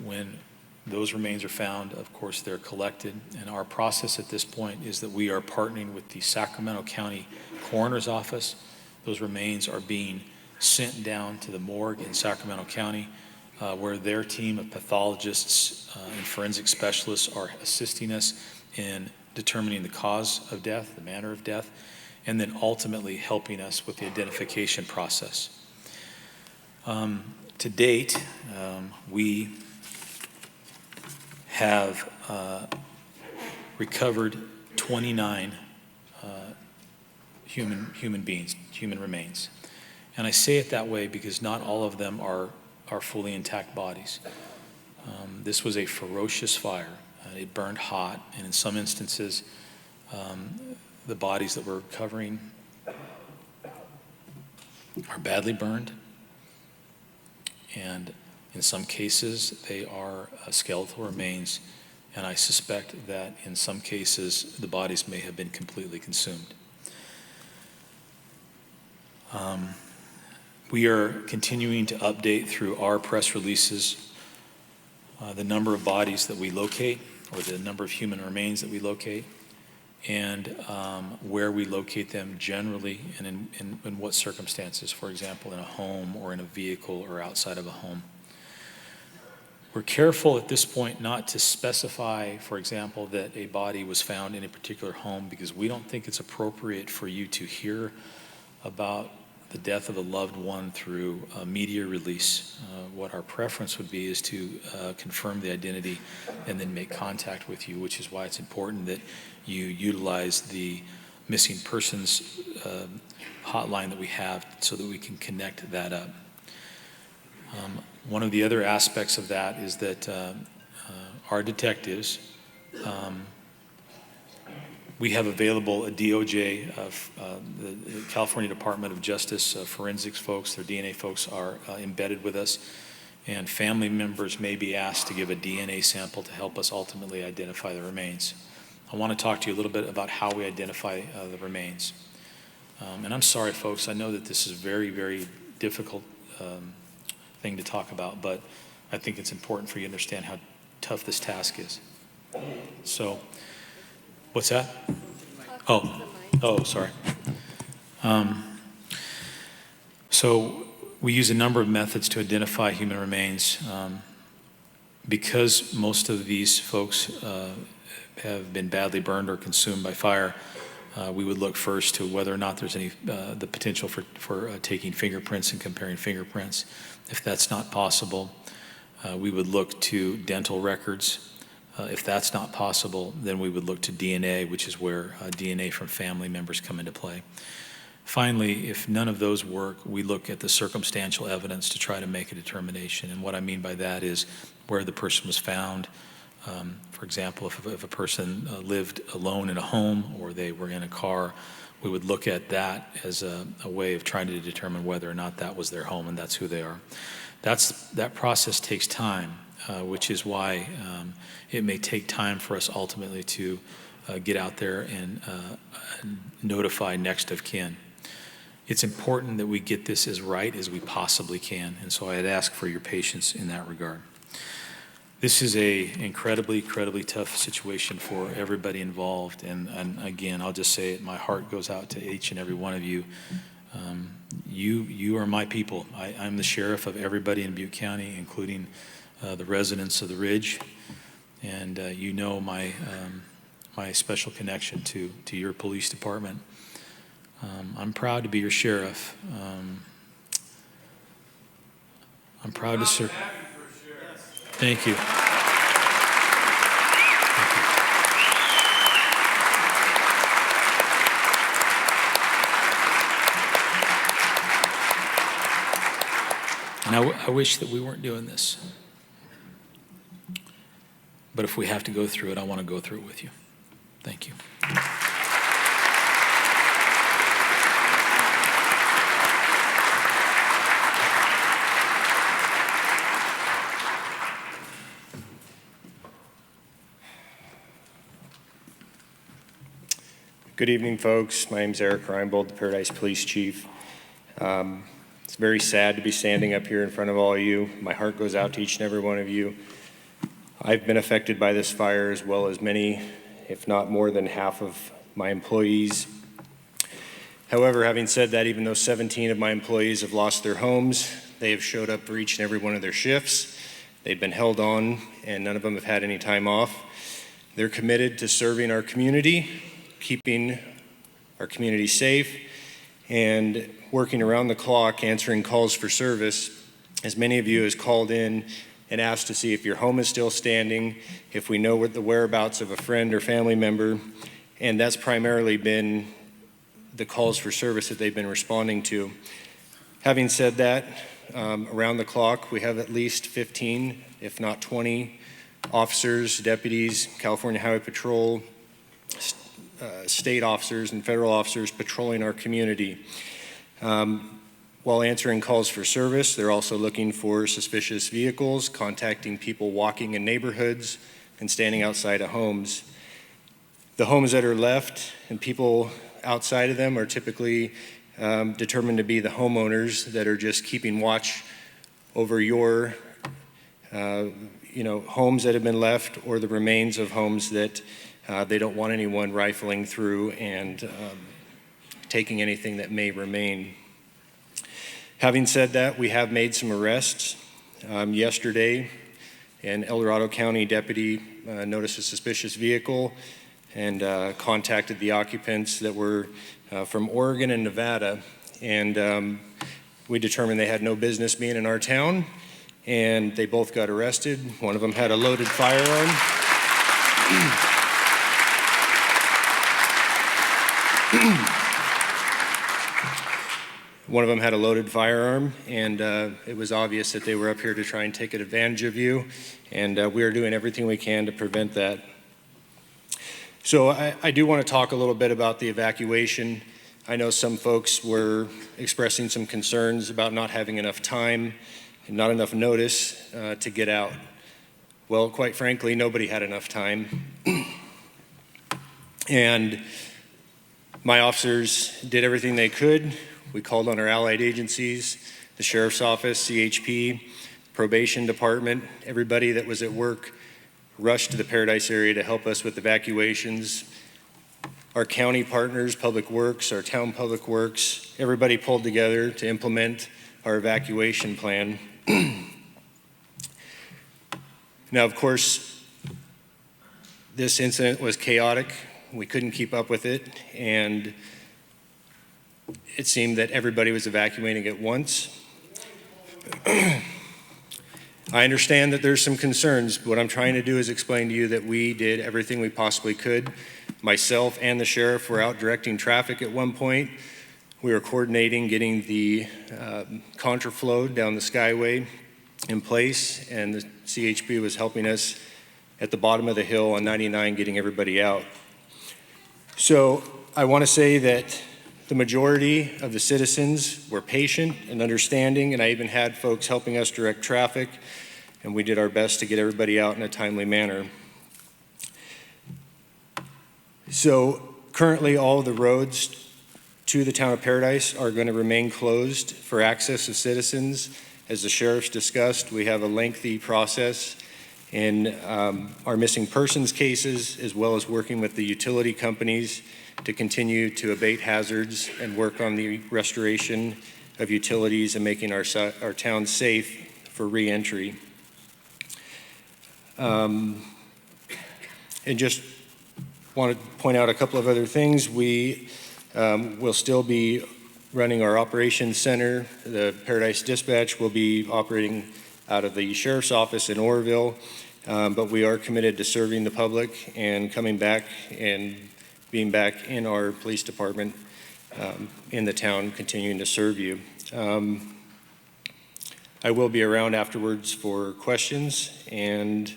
When those remains are found, of course, they're collected, and our process at this point is that we are partnering with the Sacramento County Coroner's Office. Those remains are being sent down to the morgue in Sacramento County, where their team of pathologists and forensic specialists are assisting us in determining the cause of death, the manner of death, and then ultimately helping us with the identification process. To date, we have recovered 29 human beings, human remains. And I say it that way because not all of them are fully intact bodies. This was a ferocious fire. It burned hot, and in some instances, the bodies that we're recovering are badly burned, and in some cases, they are skeletal remains, and I suspect that in some cases, the bodies may have been completely consumed. We are continuing to update through our press releases the number of bodies that we locate, or the number of human remains that we locate, and where we locate them generally, and in what circumstances, for example, in a home or in a vehicle or outside of a home. We're careful at this point not to specify, for example, that a body was found in a particular home, because we don't think it's appropriate for you to hear about the death of a loved one through a media release. What our preference would be is to confirm the identity and then make contact with you, which is why it's important that you utilize the missing persons hotline that we have so that we can connect that up. One of the other aspects of that is that our detectives, we have available a DOJ, the California Department of Justice forensics folks, their DNA folks are embedded with us, and family members may be asked to give a DNA sample to help us ultimately identify the remains. I want to talk to you a little bit about how we identify the remains. And I'm sorry, folks, I know that this is a very, very difficult thing to talk about, but I think it's important for you to understand how tough this task is. So, what's that? Oh, sorry. So we use a number of methods to identify human remains. Because most of these folks have been badly burned or consumed by fire, we would look first to whether or not there's any the potential for taking fingerprints and comparing fingerprints. If that's not possible, we would look to dental records. If that's not possible, then we would look to DNA, which is where DNA from family members come into play. Finally, if none of those work, we look at the circumstantial evidence to try to make a determination. And what I mean by that is where the person was found. For example, if a person lived alone in a home or they were in a car, we would look at that as a way of trying to determine whether or not that was their home and that's who they are. That process takes time, which is why it may take time for us ultimately to get out there and notify next of kin. It's important that we get this as right as we possibly can, and so I'd ask for your patience in that regard. This is a incredibly tough situation for everybody involved, and again, I'll just say it, my heart goes out to each and every one of you. You are my people. I'm the sheriff of everybody in Butte County, including the residents of the Ridge, and you know my special connection to your police department. I'm proud to be your sheriff. I'm proud to serve. Thank you. And I wish that we weren't doing this. But if we have to go through it, I want to go through it with you. Thank you. Good evening, folks. My name is Eric Reinbold, the Paradise Police Chief. It's very sad to be standing up here in front of all of you. My heart goes out to each and every one of you. I've been affected by this fire as well as many, if not more than half of my employees. However, having said that, even though 17 of my employees have lost their homes, they have showed up for each and every one of their shifts. They've been held on, and none of them have had any time off. They're committed to serving our community, keeping our community safe, and working around the clock answering calls for service. As many of you has called in and asked to see if your home is still standing, if we know what the whereabouts of a friend or family member, and that's primarily been the calls for service that they've been responding to. Having said that, around the clock, we have at least 15, if not 20, officers, deputies, California Highway Patrol, state officers and federal officers patrolling our community. While answering calls for service, they're also looking for suspicious vehicles, contacting people walking in neighborhoods, and standing outside of homes. The homes that are left and people outside of them are typically determined to be the homeowners that are just keeping watch over your homes that have been left, or the remains of homes that they don't want anyone rifling through and taking anything that may remain. Having said that, we have made some arrests. Yesterday, an El Dorado County deputy noticed a suspicious vehicle and contacted the occupants that were from Oregon and Nevada, and we determined they had no business being in our town, and they both got arrested. One of them had a loaded firearm. One of them had a loaded firearm, and it was obvious that they were up here to try and take advantage of you, and we are doing everything we can to prevent that. So I do want to talk a little bit about the evacuation. I know some folks were expressing some concerns about not having enough time and not enough notice to get out. Well, quite frankly, nobody had enough time. And my officers did everything they could. We called on our allied agencies, the Sheriff's Office, CHP, Probation Department, everybody that was at work rushed to the Paradise area to help us with evacuations. Our county partners, Public Works, our town Public Works, everybody pulled together to implement our evacuation plan. Now, of course, this incident was chaotic. We couldn't keep up with it, and it seemed that everybody was evacuating at once. I understand that there's some concerns. What I'm trying to do is explain to you that we did everything we possibly could. Myself and the sheriff were out directing traffic at one point. We were coordinating getting the contraflow down the Skyway in place, and the CHP was helping us at the bottom of the hill on 99 getting everybody out. So I want to say that the majority of the citizens were patient and understanding, and I even had folks helping us direct traffic, and we did our best to get everybody out in a timely manner. So currently all of the roads to the town of Paradise are going to remain closed for access of citizens. As the sheriff's discussed, we have a lengthy process in our missing persons cases, as well as working with the utility companies to continue to abate hazards and work on the restoration of utilities and making our town safe for re-entry. And just want to point out a couple of other things. We will still be running our operations center. The Paradise Dispatch will be operating out of the Sheriff's Office in Oroville, but we are committed to serving the public and coming back and being back in our police department in the town, continuing to serve you. I will be around afterwards for questions, and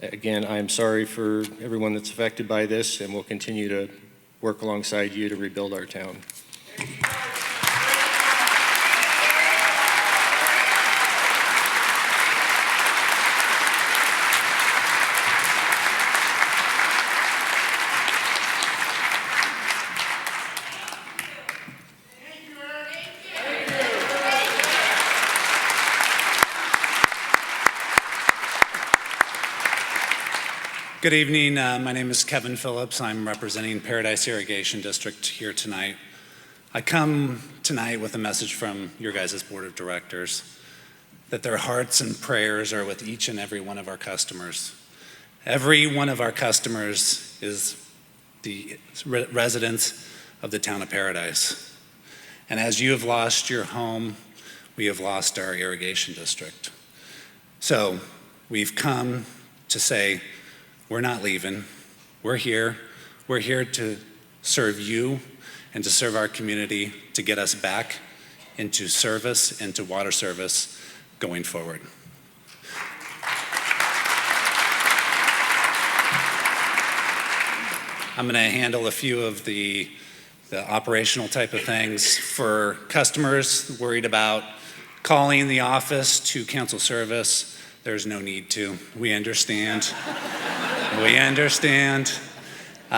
again, I'm sorry for everyone that's affected by this, and we'll continue to work alongside you to rebuild our town. Good evening. My name is Kevin Phillips. I'm representing Paradise Irrigation District here tonight. I come tonight with a message from your guys' board of directors that their hearts and prayers are with each and every one of our customers Every one of our customers is the residents of the town of Paradise. And as you have lost your home, we have lost our irrigation district. So we've come to say, we're not leaving. We're here. We're here to serve you and to serve our community, to get us back into service, into water service going forward. I'm going to handle a few of the operational type of things. For customers worried about calling the office to cancel service, there's no need to. We understand. We understand. We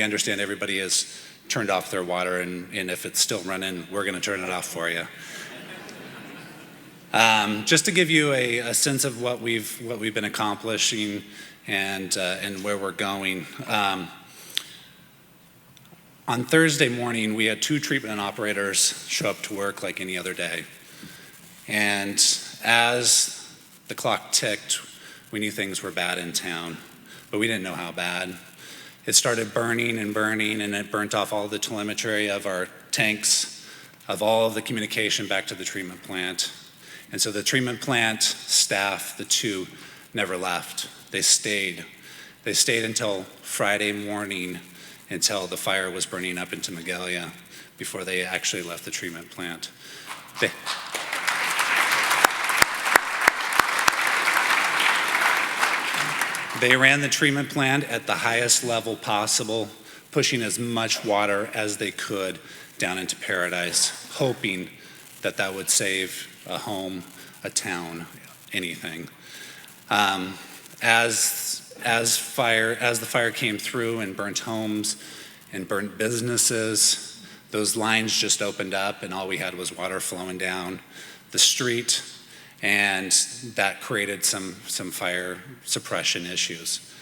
understand everybody has turned off their water, and if it's still running, we're going to turn it off for you. Just to give you a sense of what we've been accomplishing and where we're going. On Thursday morning, we had 2 treatment operators show up to work like any other day. And as the clock ticked, we knew things were bad in town, but we didn't know how bad. It started burning and burning, and it burnt off all the telemetry of our tanks, of all of the communication back to the treatment plant. And so the treatment plant staff, the 2, never left. They stayed. They stayed until Friday morning, until the fire was burning up into Magalia, before they actually left the treatment plant. They ran the treatment plant at the highest level possible, pushing as much water as they could down into Paradise, hoping that that would save a home, a town, anything. As the fire came through and burnt homes and burnt businesses, those lines just opened up, and all we had was water flowing down the street, and that created some fire suppression issues.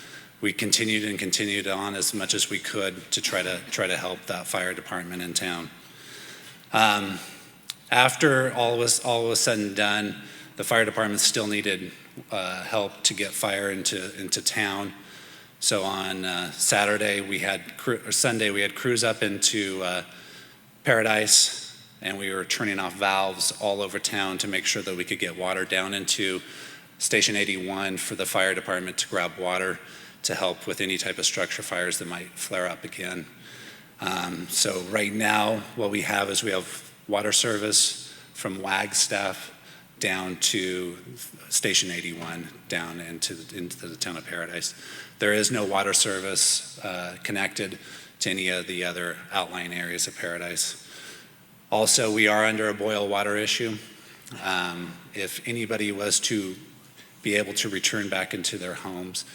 We continued on as much as we could to try to help that fire department in town. After all was said and done, the fire department still needed help to get fire into town. So on Sunday we had crews up into Paradise, and we were turning off valves all over town to make sure that we could get water down into Station 81 for the fire department to grab water to help with any type of structure fires that might flare up again. So right now, what we have is we have water service from Wagstaff down to Station 81, down into the town of Paradise. There is no water service connected to any of the other outlying areas of Paradise. Also, we are under a boil water issue. If anybody was to be able to return back into their homes,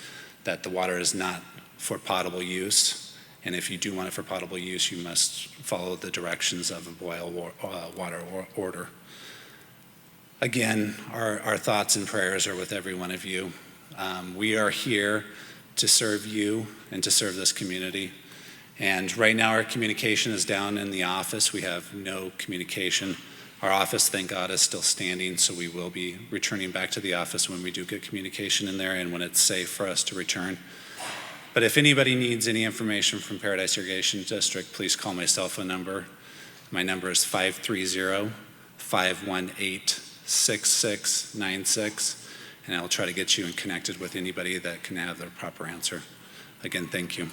that the water is not for potable use. And if you do want it for potable use, you must follow the directions of a boil water order. Again, our thoughts and prayers are with every one of you. We are here to serve you and to serve this community. And right now our communication is down in the office. We have no communication. Our office, thank God, is still standing, so we will be returning back to the office when we do get communication in there and when it's safe for us to return. But if anybody needs any information from Paradise Irrigation District, please call my cell phone number. My number is 530-518-6696, and I'll try to get you connected with anybody that can have the proper answer. Again, thank you.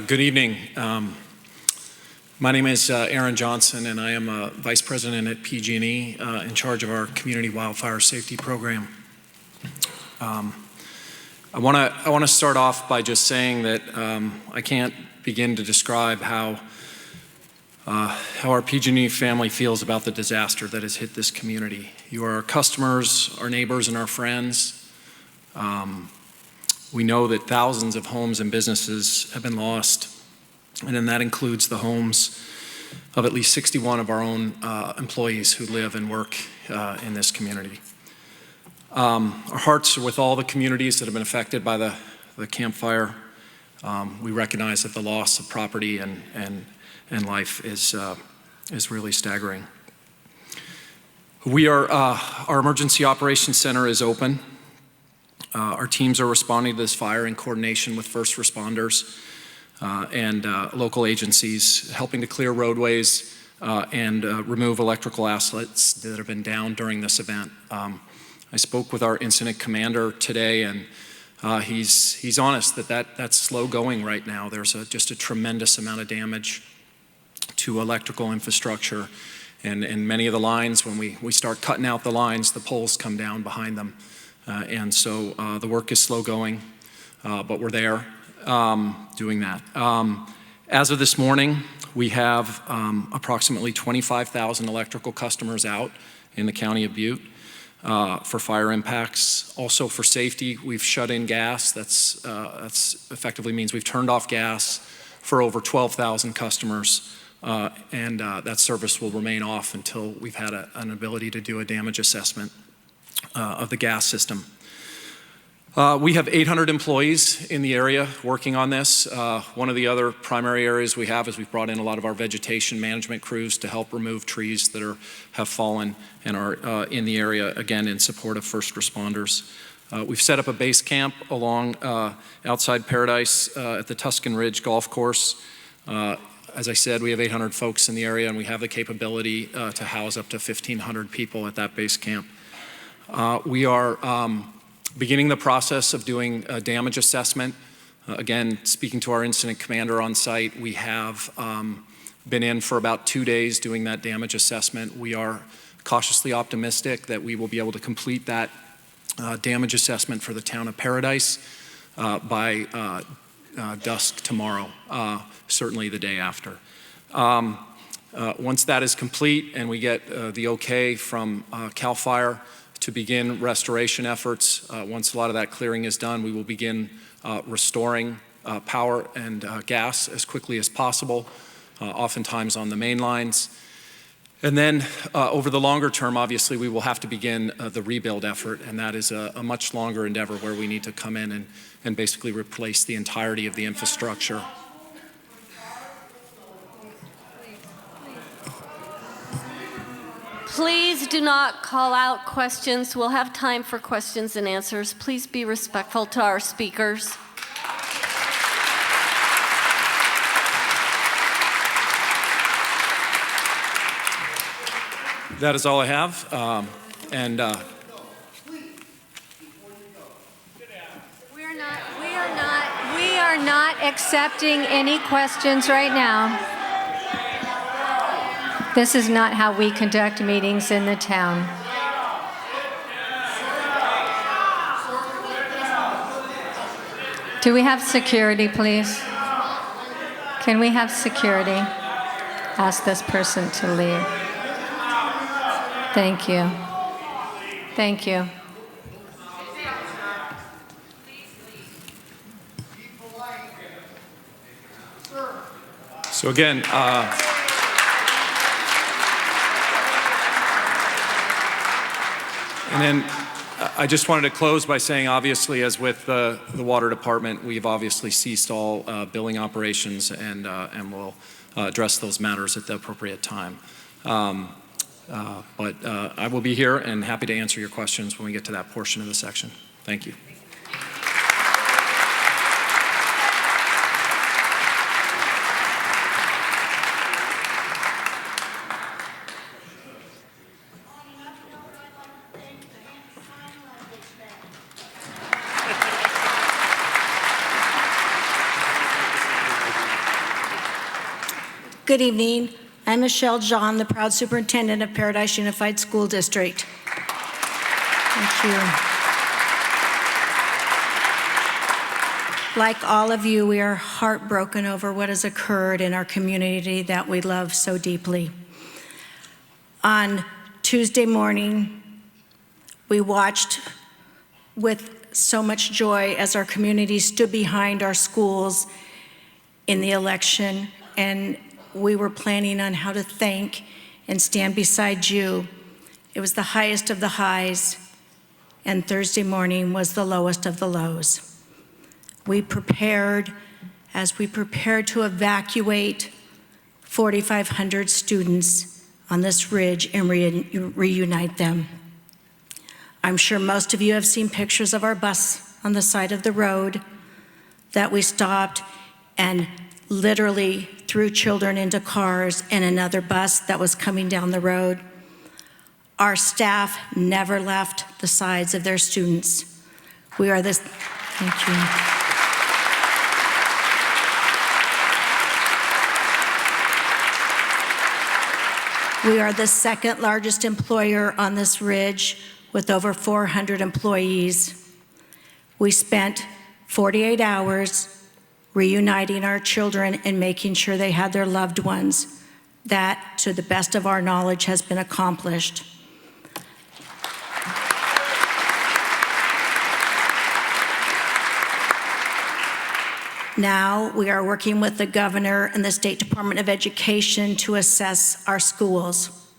Good evening. My name is Aaron Johnson, and I am a Vice President at PG&E in charge of our Community Wildfire Safety Program. I want to start off by just saying that I can't begin to describe how our PG&E family feels about the disaster that has hit this community. You are our customers, our neighbors, and our friends. We know that thousands of homes and businesses have been lost, and then that includes the homes of at least 61 of our own employees who live and work in this community. Our hearts are with all the communities that have been affected by the Camp Fire. We recognize that the loss of property and life is really staggering. Our Emergency Operations Center is open. Our teams are responding to this fire in coordination with first responders and local agencies, helping to clear roadways and remove electrical assets that have been down during this event. I spoke with our incident commander today, and he's honest that's slow going right now. There's just a tremendous amount of damage to electrical infrastructure. And many of the lines, when we start cutting out the lines, the poles come down behind them. And so the work is slow going, but we're there doing that. As of this morning, we have approximately 25,000 electrical customers out in the county of Butte for fire impacts. Also for safety, we've shut in gas. That's effectively means we've turned off gas for over 12,000 customers. And that service will remain off until we've had an ability to do a damage assessment of the gas system. We have 800 employees in the area working on this. One of the other primary areas we have is we've brought in a lot of our vegetation management crews to help remove trees that have fallen and are in the area, again, in support of first responders. We've set up a base camp along outside Paradise at the Tuscan Ridge Golf Course. As I said, we have 800 folks in the area, and we have the capability to house up to 1,500 people at that base camp. We are beginning the process of doing a damage assessment. Again, speaking to our incident commander on site, we have been in for about 2 days doing that damage assessment. We are cautiously optimistic that we will be able to complete that damage assessment for the town of Paradise by dusk tomorrow, certainly the day after. Once that is complete and we get the okay from CAL FIRE to begin restoration efforts, once a lot of that clearing is done, we will begin restoring power and gas as quickly as possible, oftentimes on the main lines. And then over the longer term, obviously, we will have to begin the rebuild effort, and that is a much longer endeavor where we need to come in and basically replace the entirety of the infrastructure. Please do not call out questions. We'll have time for questions and answers. Please be respectful to our speakers. That is all I have. We are not accepting any questions right now. This is not how we conduct meetings in the town. Do we have security, please? Can we have security? Ask this person to leave. Thank you. Thank you. So again, and then I just wanted to close by saying, obviously, as with the water department, we've obviously ceased all billing operations and will address those matters at the appropriate time. But I will be here and happy to answer your questions when we get to that portion of the section. Thank you. Good evening. I'm Michelle John, the proud superintendent of Paradise Unified School District. Thank you. Like all of you, we are heartbroken over what has occurred in our community that we love so deeply. On Tuesday morning, we watched with so much joy as our community stood behind our schools in the election, and we were planning on how to thank and stand beside you. It was the highest of the highs and Thursday morning was the lowest of the lows. As we prepared to evacuate 4,500 students on this ridge and reunite them. I'm sure most of you have seen pictures of our bus on the side of the road that we stopped and literally threw children into cars and another bus that was coming down the road. Our staff never left the sides of their students. Thank you. We are the second largest employer on this ridge with over 400 employees. We spent 48 hours reuniting our children and making sure they had their loved ones. That, to the best of our knowledge, has been accomplished. Now we are working with the governor and the State Department of Education to assess our schools.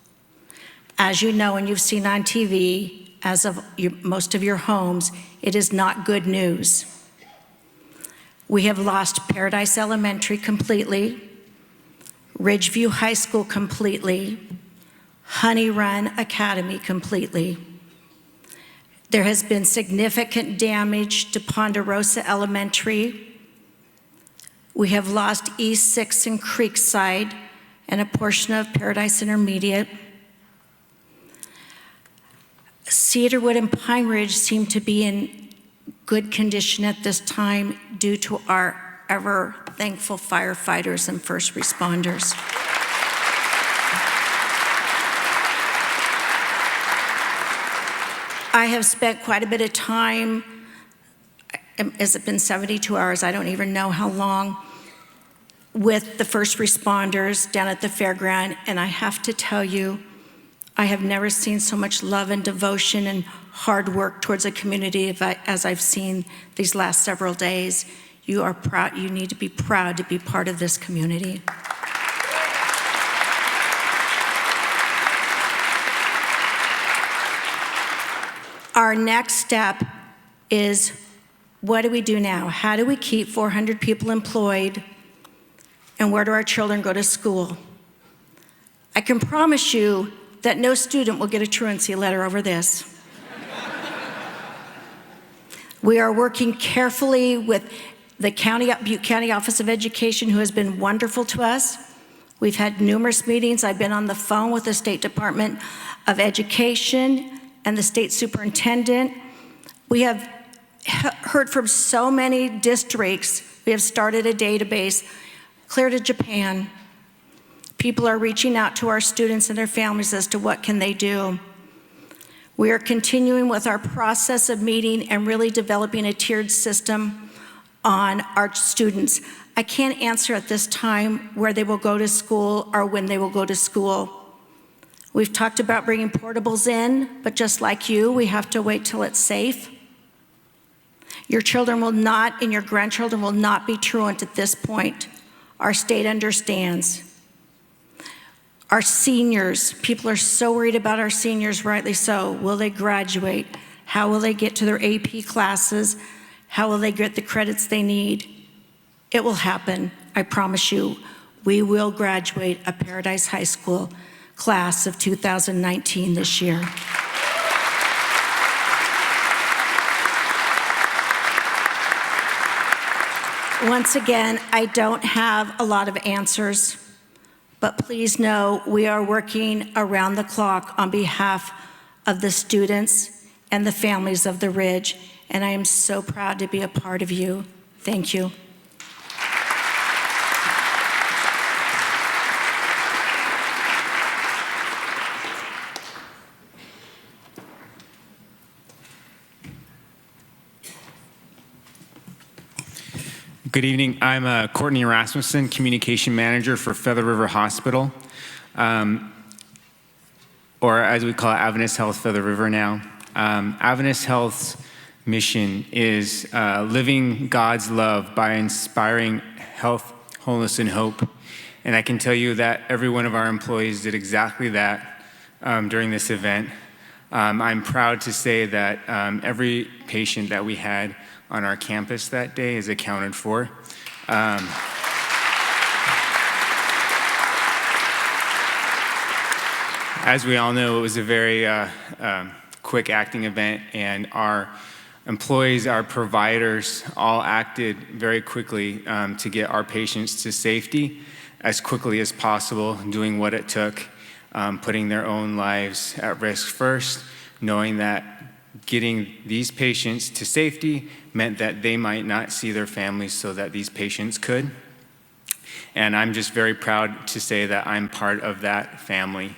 As you know and you've seen on TV, as of most of your homes, it is not good news. We have lost Paradise Elementary completely, Ridgeview High School completely, Honey Run Academy completely. There has been significant damage to Ponderosa Elementary. We have lost East 6th and Creekside and a portion of Paradise Intermediate. Cedarwood and Pine Ridge seem to be in good condition at this time due to our ever thankful firefighters and first responders. I have spent quite a bit of time, has it been 72 hours? I don't even know how long, with the first responders down at the fairground, and I have to tell you, I have never seen so much love and devotion and hard work towards a community as I've seen these last several days. You are proud, you need to be proud to be part of this community. Our next step is, what do we do now? How do we keep 400 people employed, and where do our children go to school? I can promise you that no student will get a truancy letter over this. We are working carefully with the Butte County Office of Education, who has been wonderful to us. We've had numerous meetings. I've been on the phone with the State Department of Education and the state superintendent. We have heard from so many districts. We have started a database, clear to Japan. People are reaching out to our students and their families as to what can they do. We are continuing with our process of meeting and really developing a tiered system on our students. I can't answer at this time where they will go to school or when they will go to school. We've talked about bringing portables in, but just like you, we have to wait till it's safe. Your children will not, and your grandchildren will not be truant at this point. Our state understands. Our seniors, people are so worried about our seniors, rightly so. Will they graduate? How will they get to their AP classes? How will they get the credits they need? It will happen, I promise you. We will graduate a Paradise High School class of 2019 this year. Once again, I don't have a lot of answers, but please know we are working around the clock on behalf of the students and the families of the Ridge, and I am so proud to be a part of you. Thank you. Good evening. I'm Courtney Rasmussen, Communication Manager for Feather River Hospital, or as we call it, Adventist Health Feather River now. Adventist Health's mission is living God's love by inspiring health, wholeness, and hope. And I can tell you that every one of our employees did exactly that during this event. I'm proud to say that every patient that we had on our campus that day is accounted for. As we all know, it was a very quick acting event, and our employees, our providers all acted very quickly to get our patients to safety as quickly as possible, doing what it took, putting their own lives at risk first, knowing that getting these patients to safety meant that they might not see their families so that these patients could. And I'm just very proud to say that I'm part of that family.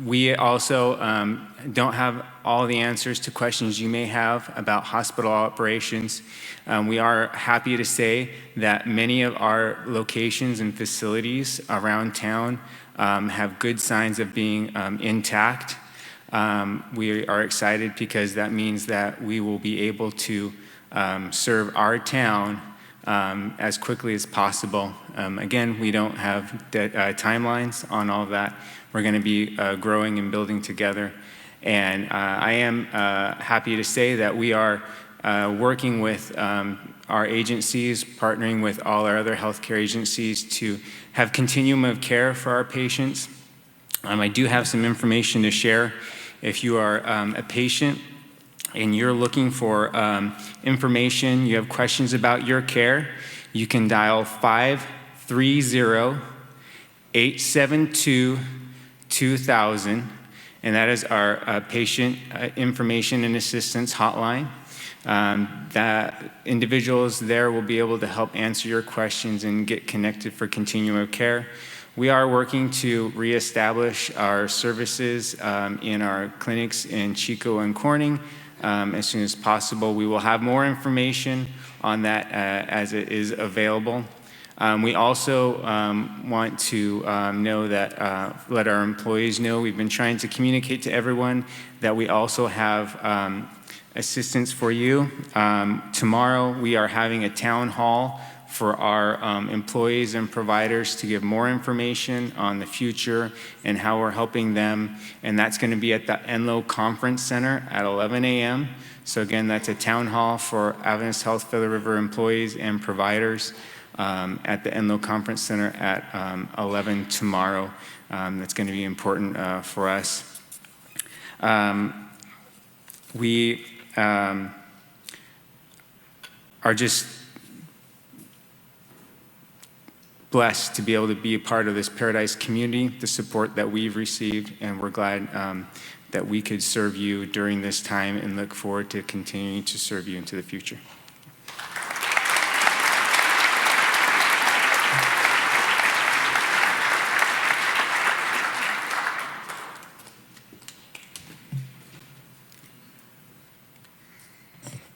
We also don't have all the answers to questions you may have about hospital operations. We are happy to say that many of our locations and facilities around town have good signs of being intact. We are excited because that means that we will be able to serve our town as quickly as possible. Again, we don't have timelines on all of that. We're going to be growing and building together. And I am happy to say that we are working with our agencies, partnering with all our other healthcare agencies to have continuum of care for our patients. I do have some information to share. If you are a patient and you're looking for information, you have questions about your care, you can dial 530-872-2000, and that is our patient information and assistance hotline. That individuals there will be able to help answer your questions and get connected for continuum of care. We are working to reestablish our services in our clinics in Chico and Corning as soon as possible. We will have more information on that as it is available. We also want to know that, let our employees know, we've been trying to communicate to everyone that we also have assistance for you. Tomorrow we are having a town hall for our employees and providers to give more information on the future and how we're helping them. And that's going to be at the Enloe Conference Center at 11 a.m. So again, that's a town hall for Adventist Health Feather River employees and providers at the Enloe Conference Center at 11 tomorrow. That's going to be important for us. We are just blessed to be able to be a part of this Paradise community, the support that we've received, and we're glad that we could serve you during this time and look forward to continuing to serve you into the future.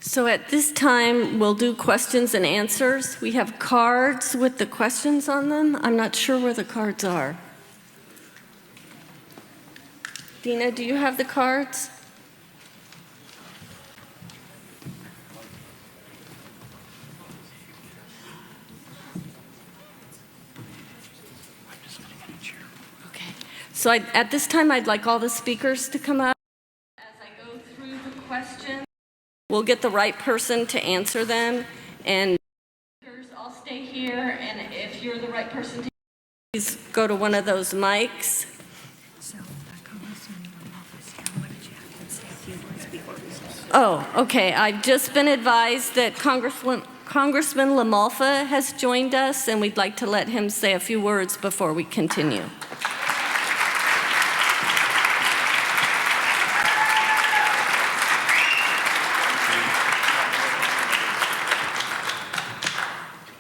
So at this time, we'll do questions and answers. We have cards with the questions on them. I'm not sure where the cards are. Dina, do you have the cards? Okay. So at this time, I'd like all the speakers to come up. As I go through the questions, we'll get the right person to answer them, and I'll stay here, and if you're the right person to please go to one of those mics. Oh, okay. I've just been advised that Congressman LaMalfa has joined us, and we'd like to let him say a few words before we continue.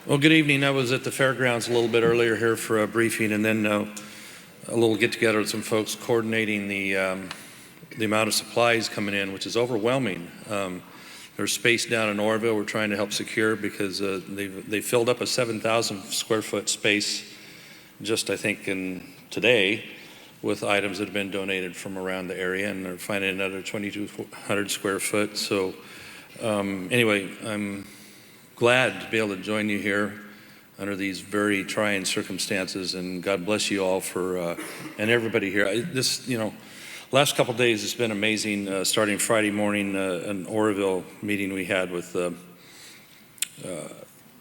Well, good evening. I was at the fairgrounds a little bit earlier here for a briefing, and then a little get-together with some folks coordinating the amount of supplies coming in, which is overwhelming. There's space down in Orville we're trying to help secure because they filled up a 7,000 square foot space just, I think, today with items that have been donated from around the area, and they're finding another 2,200 square foot. So anyway, I'm glad to be able to join you here under these very trying circumstances, and God bless you all for and everybody here. Last couple days, it's been amazing. Starting Friday morning, an Oroville meeting we had with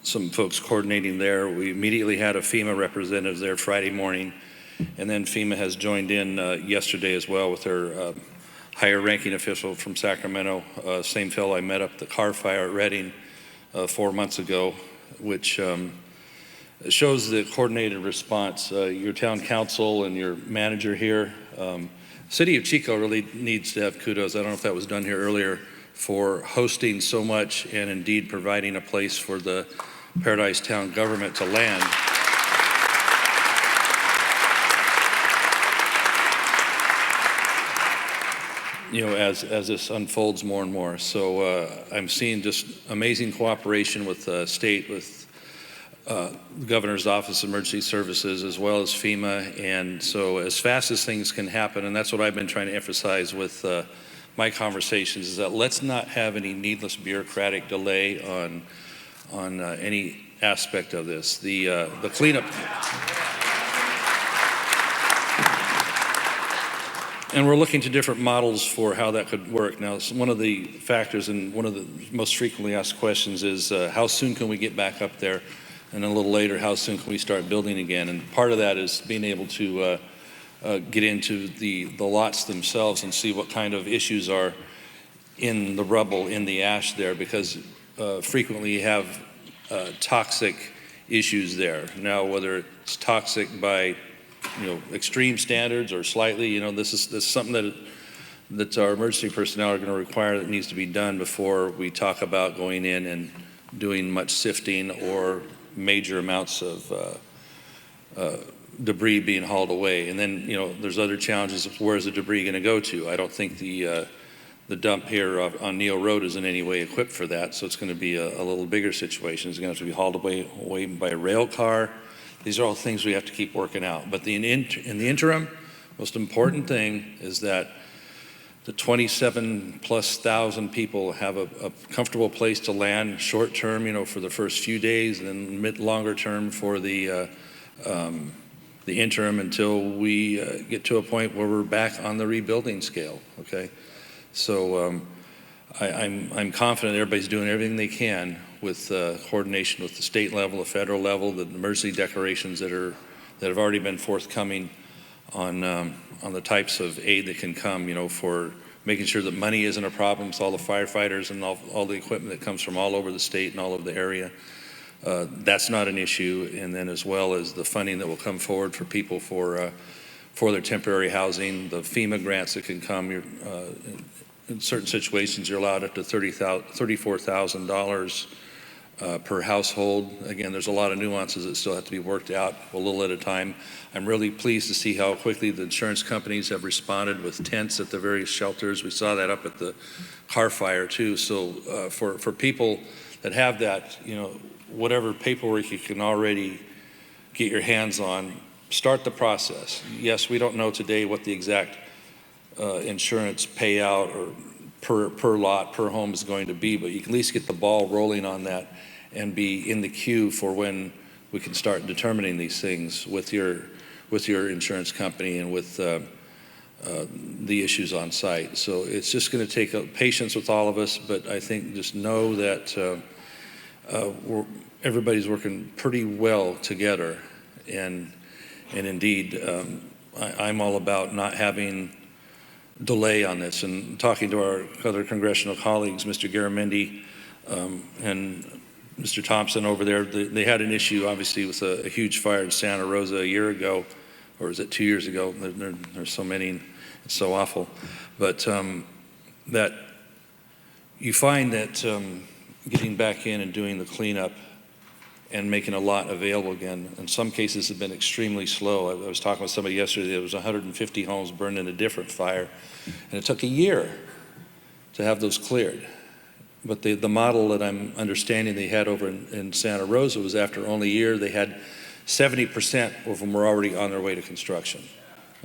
some folks coordinating there. We immediately had a FEMA representative there Friday morning, and then FEMA has joined in yesterday as well with their higher ranking official from Sacramento, same fellow I met up at the car fire at Redding 4 months ago, which shows the coordinated response. Your town council and your manager here, City of Chico really needs to have kudos. I don't know if that was done here earlier, for hosting so much and indeed providing a place for the Paradise Town government to land. As this unfolds more and more. So I'm seeing just amazing cooperation with the state, with the Governor's Office of Emergency Services, as well as FEMA. And so as fast as things can happen, and that's what I've been trying to emphasize with my conversations, is that let's not have any needless bureaucratic delay on any aspect of this. The cleanup. And we're looking to different models for how that could work. Now, one of the factors and one of the most frequently asked questions is how soon can we get back up there? And a little later, how soon can we start building again? And part of that is being able to get into the lots themselves and see what kind of issues are in the rubble, in the ash there, because frequently you have toxic issues there. Now, whether it's toxic by extreme standards or slightly, this is something that our emergency personnel are going to require that needs to be done before we talk about going in and doing much sifting or major amounts of debris being hauled away. And then, there's other challenges of where's the debris going to go to. I don't think the dump here on Neal Road is in any way equipped for that, so it's going to be a little bigger situation. It's going to have to be hauled away by a rail car. These are all things we have to keep working out. But in the interim, most important thing is that the 27,000+ people have a comfortable place to land short term, for the first few days, and then longer term for the interim until we get to a point where we're back on the rebuilding scale. Okay, so I'm confident everybody's doing everything they can with coordination with the state level, the federal level, the emergency declarations that have already been forthcoming on the types of aid that can come, for making sure that money isn't a problem with all the firefighters and all the equipment that comes from all over the state and all over the area. That's not an issue. And then as well as the funding that will come forward for people for their temporary housing, the FEMA grants that can come. In certain situations, you're allowed up to $34,000 per household. Again, there's a lot of nuances that still have to be worked out a little at a time. I'm really pleased to see how quickly the insurance companies have responded with tents at the various shelters. We saw that up at the car fire too. So for people that have that, whatever paperwork you can already get your hands on, start the process. Yes, we don't know today what the exact insurance payout or per lot, per home is going to be, but you can at least get the ball rolling on that and be in the queue for when we can start determining these things with your insurance company and with the issues on site. So it's just going to take patience with all of us, but I think just know that everybody's working pretty well together, and indeed, I'm all about not having delay on this. And talking to our other congressional colleagues, Mr. Garamendi and Mr. Thompson over there, they had an issue obviously with a huge fire in Santa Rosa a year ago, or is it 2 years ago? There's so many, it's so awful. But that you find that getting back in and doing the cleanup and making a lot available again, in some cases have been extremely slow. I was talking with somebody yesterday, there was 150 homes burned in a different fire, and it took a year to have those cleared. But the model that I'm understanding they had over in Santa Rosa was after only a year, they had 70% of them were already on their way to construction.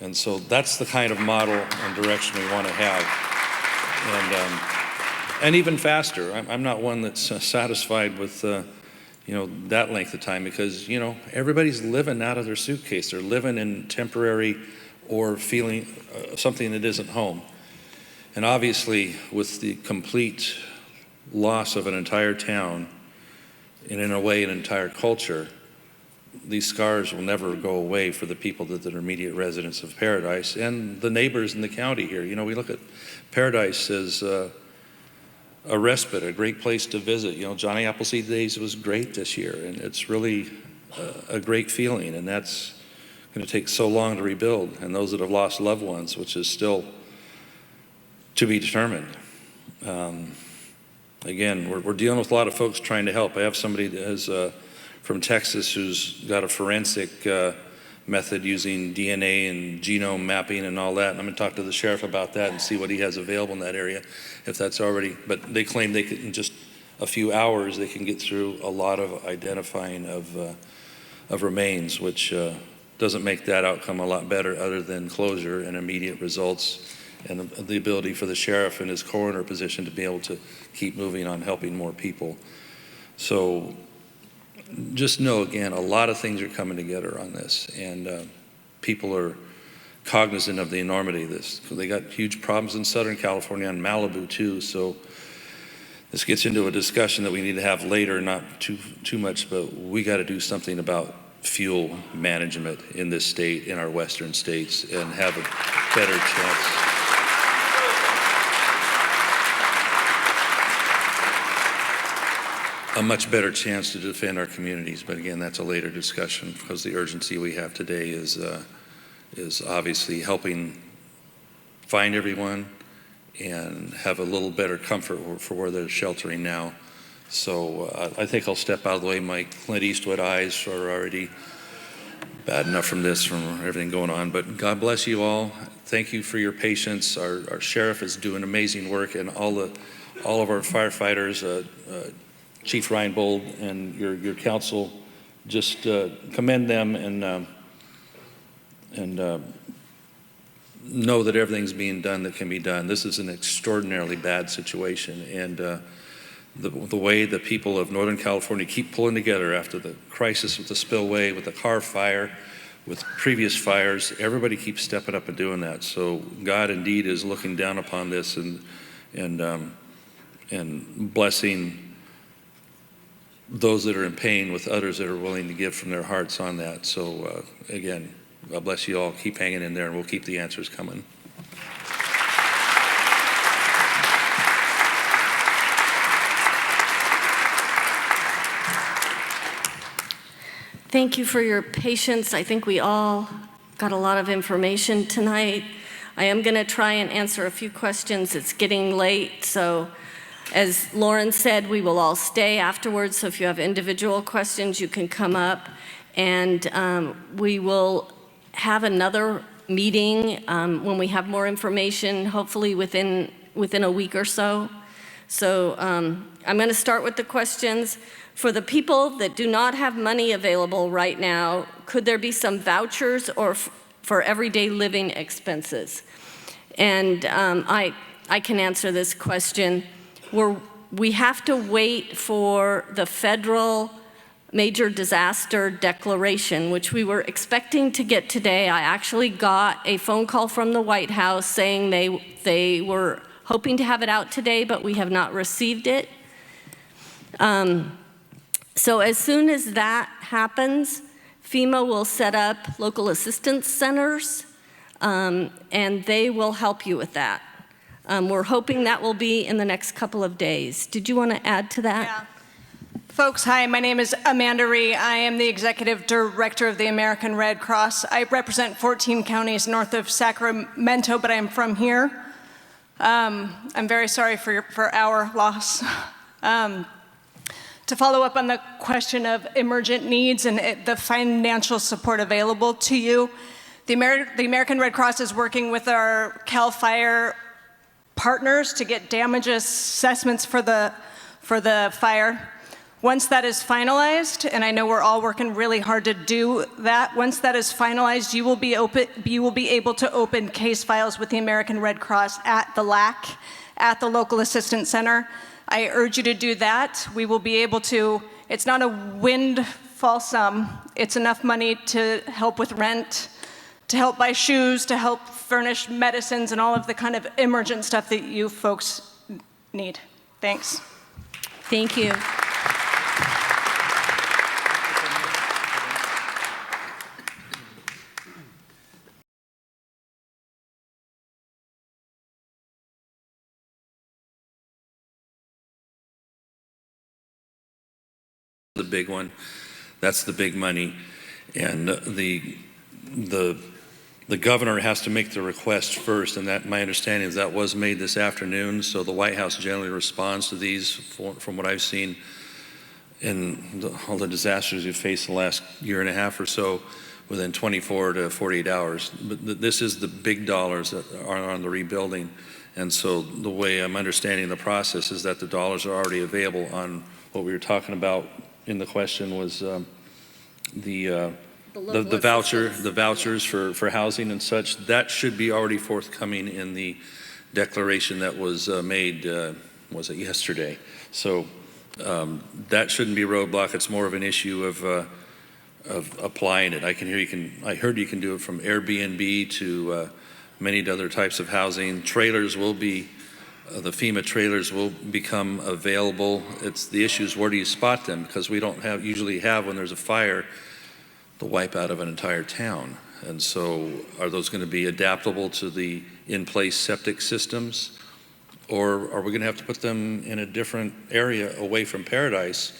And so that's the kind of model and direction we want to have. And even faster. I'm not one that's satisfied with that length of time, because everybody's living out of their suitcase. They're living in temporary or feeling something that isn't home. And obviously, with the complete loss of an entire town, and in a way an entire culture, these scars will never go away for the people that are immediate residents of Paradise and the neighbors in the county here. You know, we look at Paradise as a respite, a great place to visit. You know, Johnny Appleseed Days was great this year, and it's really a great feeling, and that's going to take so long to rebuild. And those that have lost loved ones, which is still to be determined. Again, we're dealing with a lot of folks trying to help. I have somebody that has from Texas who's got a forensic method using DNA and genome mapping and all that. And I'm going to talk to the sheriff about that and see what he has available in that area, if that's already. But they claim they could, in just a few hours, they can get through a lot of identifying of remains, which doesn't make that outcome a lot better, other than closure and immediate results, and the ability for the sheriff in his coroner position to be able to keep moving on helping more people. So just know, again, a lot of things are coming together on this, and people are cognizant of the enormity of this. They got huge problems in Southern California and Malibu too, so this gets into a discussion that we need to have later, not too much, but we got to do something about fuel management in this state, in our western states, and have a better chance. A much better chance to defend our communities. But again, that's a later discussion, because the urgency we have today is obviously helping find everyone and have a little better comfort for where they're sheltering now. So I think I'll step out of the way. My Clint Eastwood eyes are already bad enough from this, from everything going on. But God bless you all. Thank you for your patience. Our sheriff is doing amazing work, and all of our firefighters, Chief Ryan Bold and your council, just commend them and know that everything's being done that can be done. This is an extraordinarily bad situation, and the way the people of Northern California keep pulling together after the crisis with the spillway, with the car fire, with previous fires, everybody keeps stepping up and doing that. So God indeed is looking down upon this and blessing those that are in pain with others that are willing to give from their hearts on that. So again, God bless you all. Keep hanging in there, and we'll keep the answers coming. Thank you for your patience. I think we all got a lot of information tonight. I am going to try and answer a few questions. It's getting late, so as Lauren said, we will all stay afterwards, so if you have individual questions, you can come up, and we will have another meeting when we have more information, hopefully within a week or so. So I'm going to start with the questions. For the people that do not have money available right now, could there be some vouchers or for everyday living expenses? And I can answer this question. We have to wait for the federal major disaster declaration, which we were expecting to get today. I actually got a phone call from the White House saying they were hoping to have it out today, but we have not received it. So as soon as that happens, FEMA will set up local assistance centers, and they will help you with that. We're hoping that will be in the next couple of days. Did you want to add to that? Yeah. Folks, hi, my name is Amanda Ree. I am the Executive Director of the American Red Cross. I represent 14 counties north of Sacramento, but I am from here. I'm very sorry for our loss. To follow up on the question of emergent needs and the financial support available to you, the American Red Cross is working with our CAL FIRE partners to get damage assessments for the fire. Once that is finalized, and I know we're all working really hard to do that, once that is finalized, you will be able to open case files with the American Red Cross at the LAC, at the local assistance center. I urge you to do that. We will be able to, it's not a windfall sum, it's enough money to help with rent, to help buy shoes, to help furnish medicines, and all of the kind of emergent stuff that you folks need. Thanks. Thank you. The big one, that's the big money, and the governor has to make the request first, and that my understanding is that was made this afternoon. So the White House generally responds to these, from what I've seen in all the disasters we've faced the last year and a half or so, within 24 to 48 hours. But this is the big dollars that are on the rebuilding, and so the way I'm understanding the process is that the dollars are already available. On what we were talking about in the question was the vouchers for housing and such. That should be already forthcoming in the declaration that was made, was it yesterday? So that shouldn't be a roadblock. It's more of an issue of applying it. I heard you can do it from Airbnb to many other types of housing. Trailers will be, the FEMA trailers will become available. It's the issue is, where do you spot them? Because we don't usually have, when there's a fire, the wipeout of an entire town. And so are those going to be adaptable to the in-place septic systems? Or are we going to have to put them in a different area away from Paradise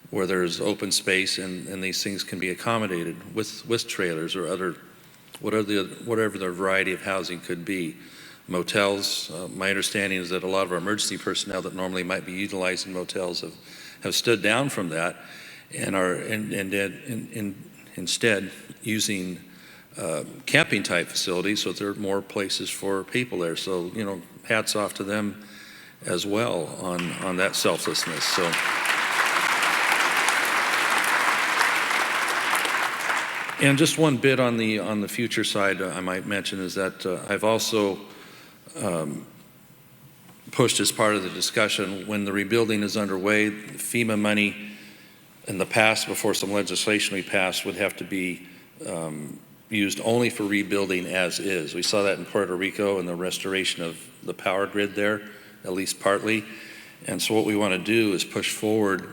where there's open space and these things can be accommodated with trailers or other, whatever the variety of housing could be? Motels, my understanding is that a lot of our emergency personnel that normally might be utilizing motels have stood down from that and are instead using camping type facilities, so there are more places for people there. So, you know, hats off to them as well on that selflessness. So. And just one bit on the future side I might mention is that I've also pushed as part of the discussion, when the rebuilding is underway, FEMA money in the past, before some legislation we passed, would have to be used only for rebuilding as is. We saw that in Puerto Rico and the restoration of the power grid there, at least partly. And so what we want to do is push forward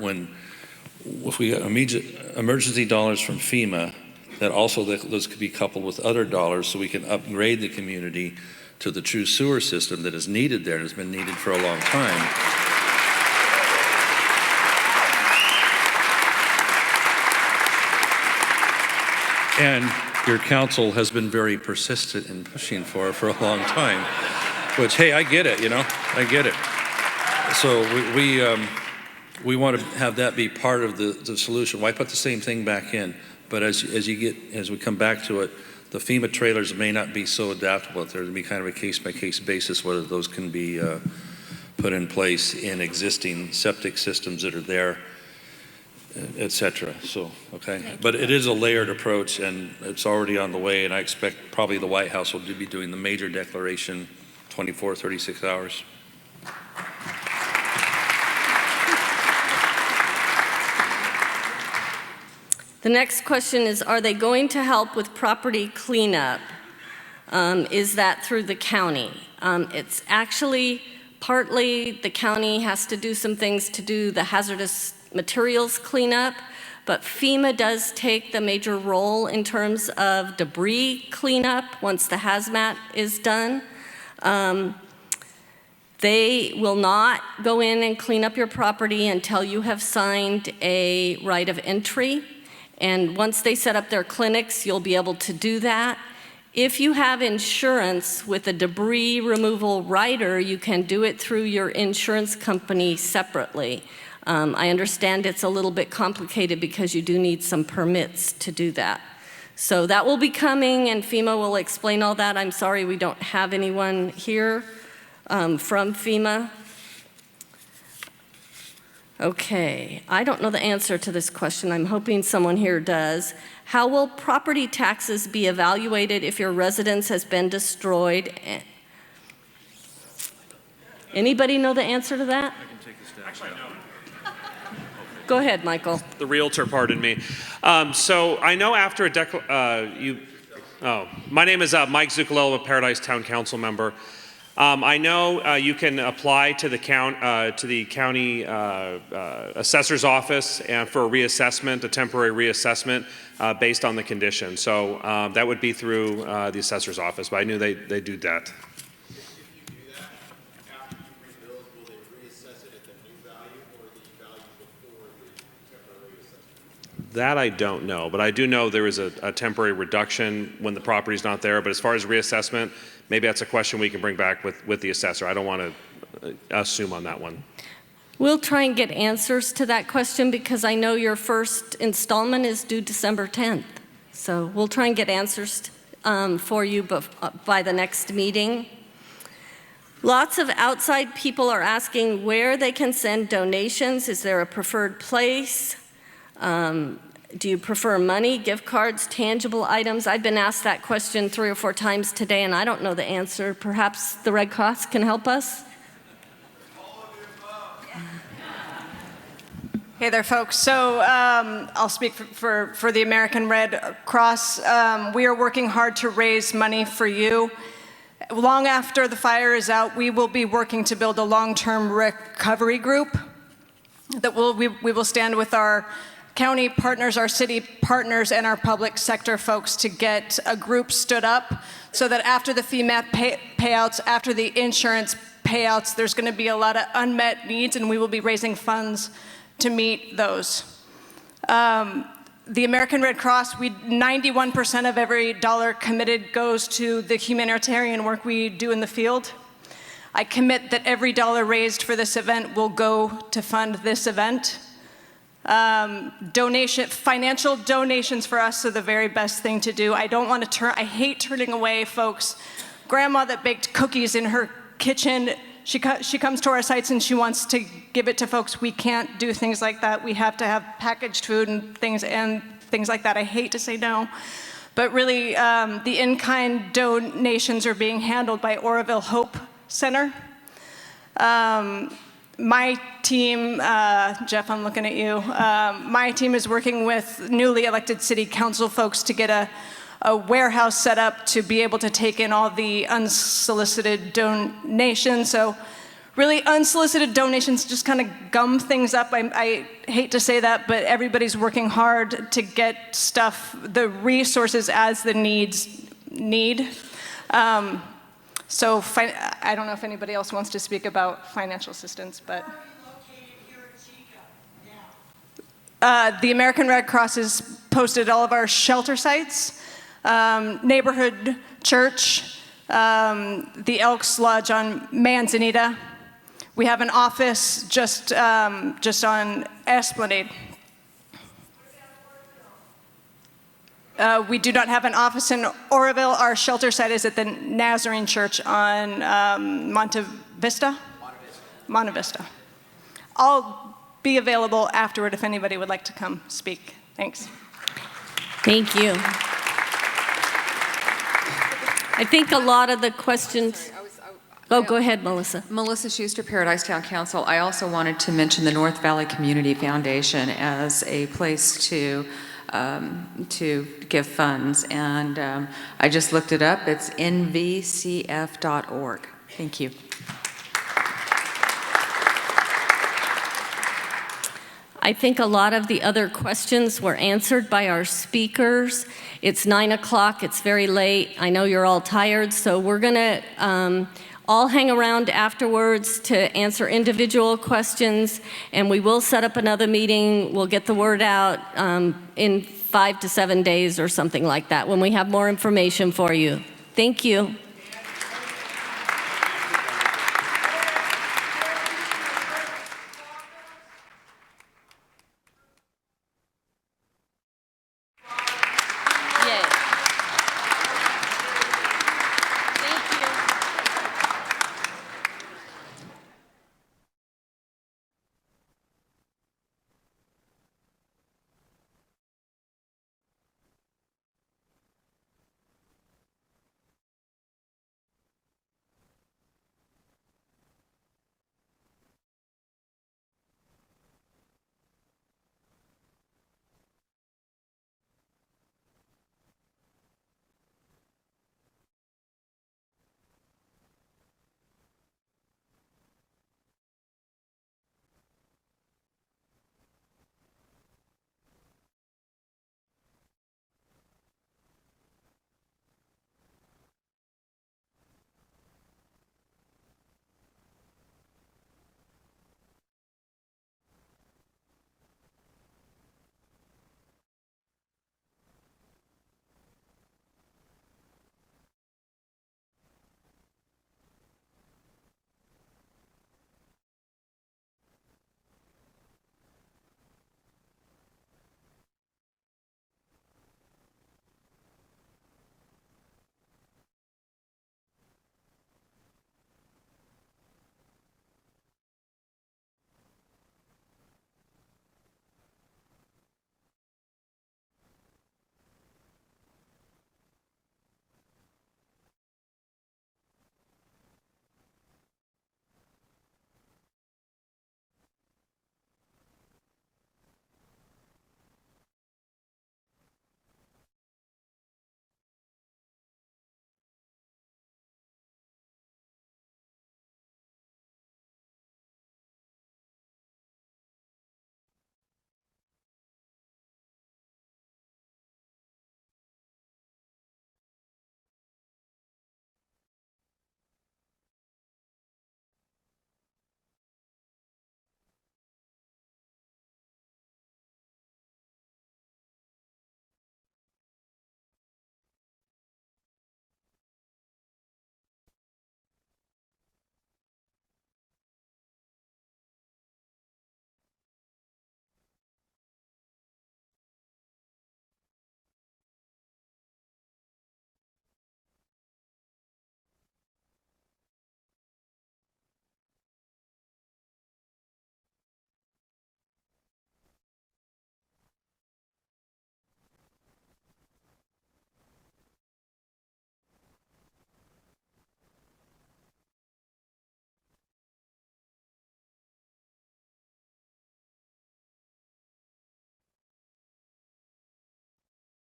if we get immediate emergency dollars from FEMA, that also those could be coupled with other dollars so we can upgrade the community to the true sewer system that is needed there and has been needed for a long time. And your council has been very persistent in pushing for a long time, which, hey, I get it, I get it. So we want to have that be part of the solution. Why put the same thing back in? But as we come back to it, the FEMA trailers may not be so adaptable. There will be kind of a case-by-case basis whether those can be put in place in existing septic systems that are there, et cetera. So, okay. But it is a layered approach, and it's already on the way, and I expect probably the White House will be doing the major declaration 24, 36 hours. The next question is, are they going to help with property cleanup? Is that through the county? It's actually partly the county has to do some things to do the hazardous materials cleanup, but FEMA does take the major role in terms of debris cleanup once the hazmat is done. They will not go in and clean up your property until you have signed a right of entry. And once they set up their clinics, you'll be able to do that. If you have insurance with a debris removal rider, you can do it through your insurance company separately. I understand it's a little bit complicated because you do need some permits to do that. So that will be coming, and FEMA will explain all that. I'm sorry we don't have anyone here from FEMA. Okay, I don't know the answer to this question. I'm hoping someone here does. How will property taxes be evaluated if your residence has been destroyed? Anybody know the answer to that? I can take a stab. Actually, no. Go ahead, Michael. The realtor, pardon me. So I know after My name is Mike Zuccolello, a Paradise Town Council member. I know you can apply to the county assessor's office and for a reassessment, a temporary reassessment based on the condition. So that would be through the assessor's office, but I knew they do that. That I don't know, but I do know there is a temporary reduction when the property's not there. But as far as reassessment, maybe that's a question we can bring back with the assessor. I don't want to assume on that one. We'll try and get answers to that question because I know your first installment is due December 10th. So we'll try and get answers for you by the next meeting. Lots of outside people are asking where they can send donations. Is there a preferred place? Do you prefer money, gift cards, tangible items? I've been asked that question 3 or 4 times today, and I don't know the answer. Perhaps the Red Cross can help us? Hey there, folks. So I'll speak for the American Red Cross. We are working hard to raise money for you. Long after the fire is out, we will be working to build a long-term recovery group that we will stand with our county partners, our city partners, and our public sector folks to get a group stood up so that after the FEMA payouts, after the insurance payouts, there's going to be a lot of unmet needs, and we will be raising funds to meet those. The American Red Cross, 91% of every dollar committed goes to the humanitarian work we do in the field. I commit that every dollar raised for this event will go to fund this event. Financial donations for us are the very best thing to do. I hate turning away folks. Grandma that baked cookies in her kitchen, she comes to our sites and she wants to give it to folks. We can't do things like that. We have to have packaged food and things like that. I hate to say no. But really, the in-kind donations are being handled by Oroville Hope Center. My team, Jeff, I'm looking at you. My team is working with newly elected city council folks to get a warehouse set up to be able to take in all the unsolicited donations. So really unsolicited donations just kind of gum things up. I hate to say that, but everybody's working hard to get the resources as the needs need. So I don't know if anybody else wants to speak about financial assistance, but the American Red Cross is posted at all of our shelter sites, neighborhood church, the Elks Lodge on Manzanita. We have an office just on Esplanade. We do not have an office in Oroville. Our shelter site is at the Nazarene Church on Monte Vista. I'll be available afterward if anybody would like to come speak. Thanks. Thank you. I think a lot of the questions... Oh, go ahead, Melissa. Melissa Schuster, Paradise Town Council. I also wanted to mention the North Valley Community Foundation as a place to give funds, and I just looked it up. It's nvcf.org. Thank you. I think a lot of the other questions were answered by our speakers. It's 9 o'clock, it's very late. I know you're all tired, so we're gonna all hang around afterwards to answer individual questions, and we will set up another meeting. We'll get the word out in 5 to 7 days or something like that when we have more information for you. Thank you.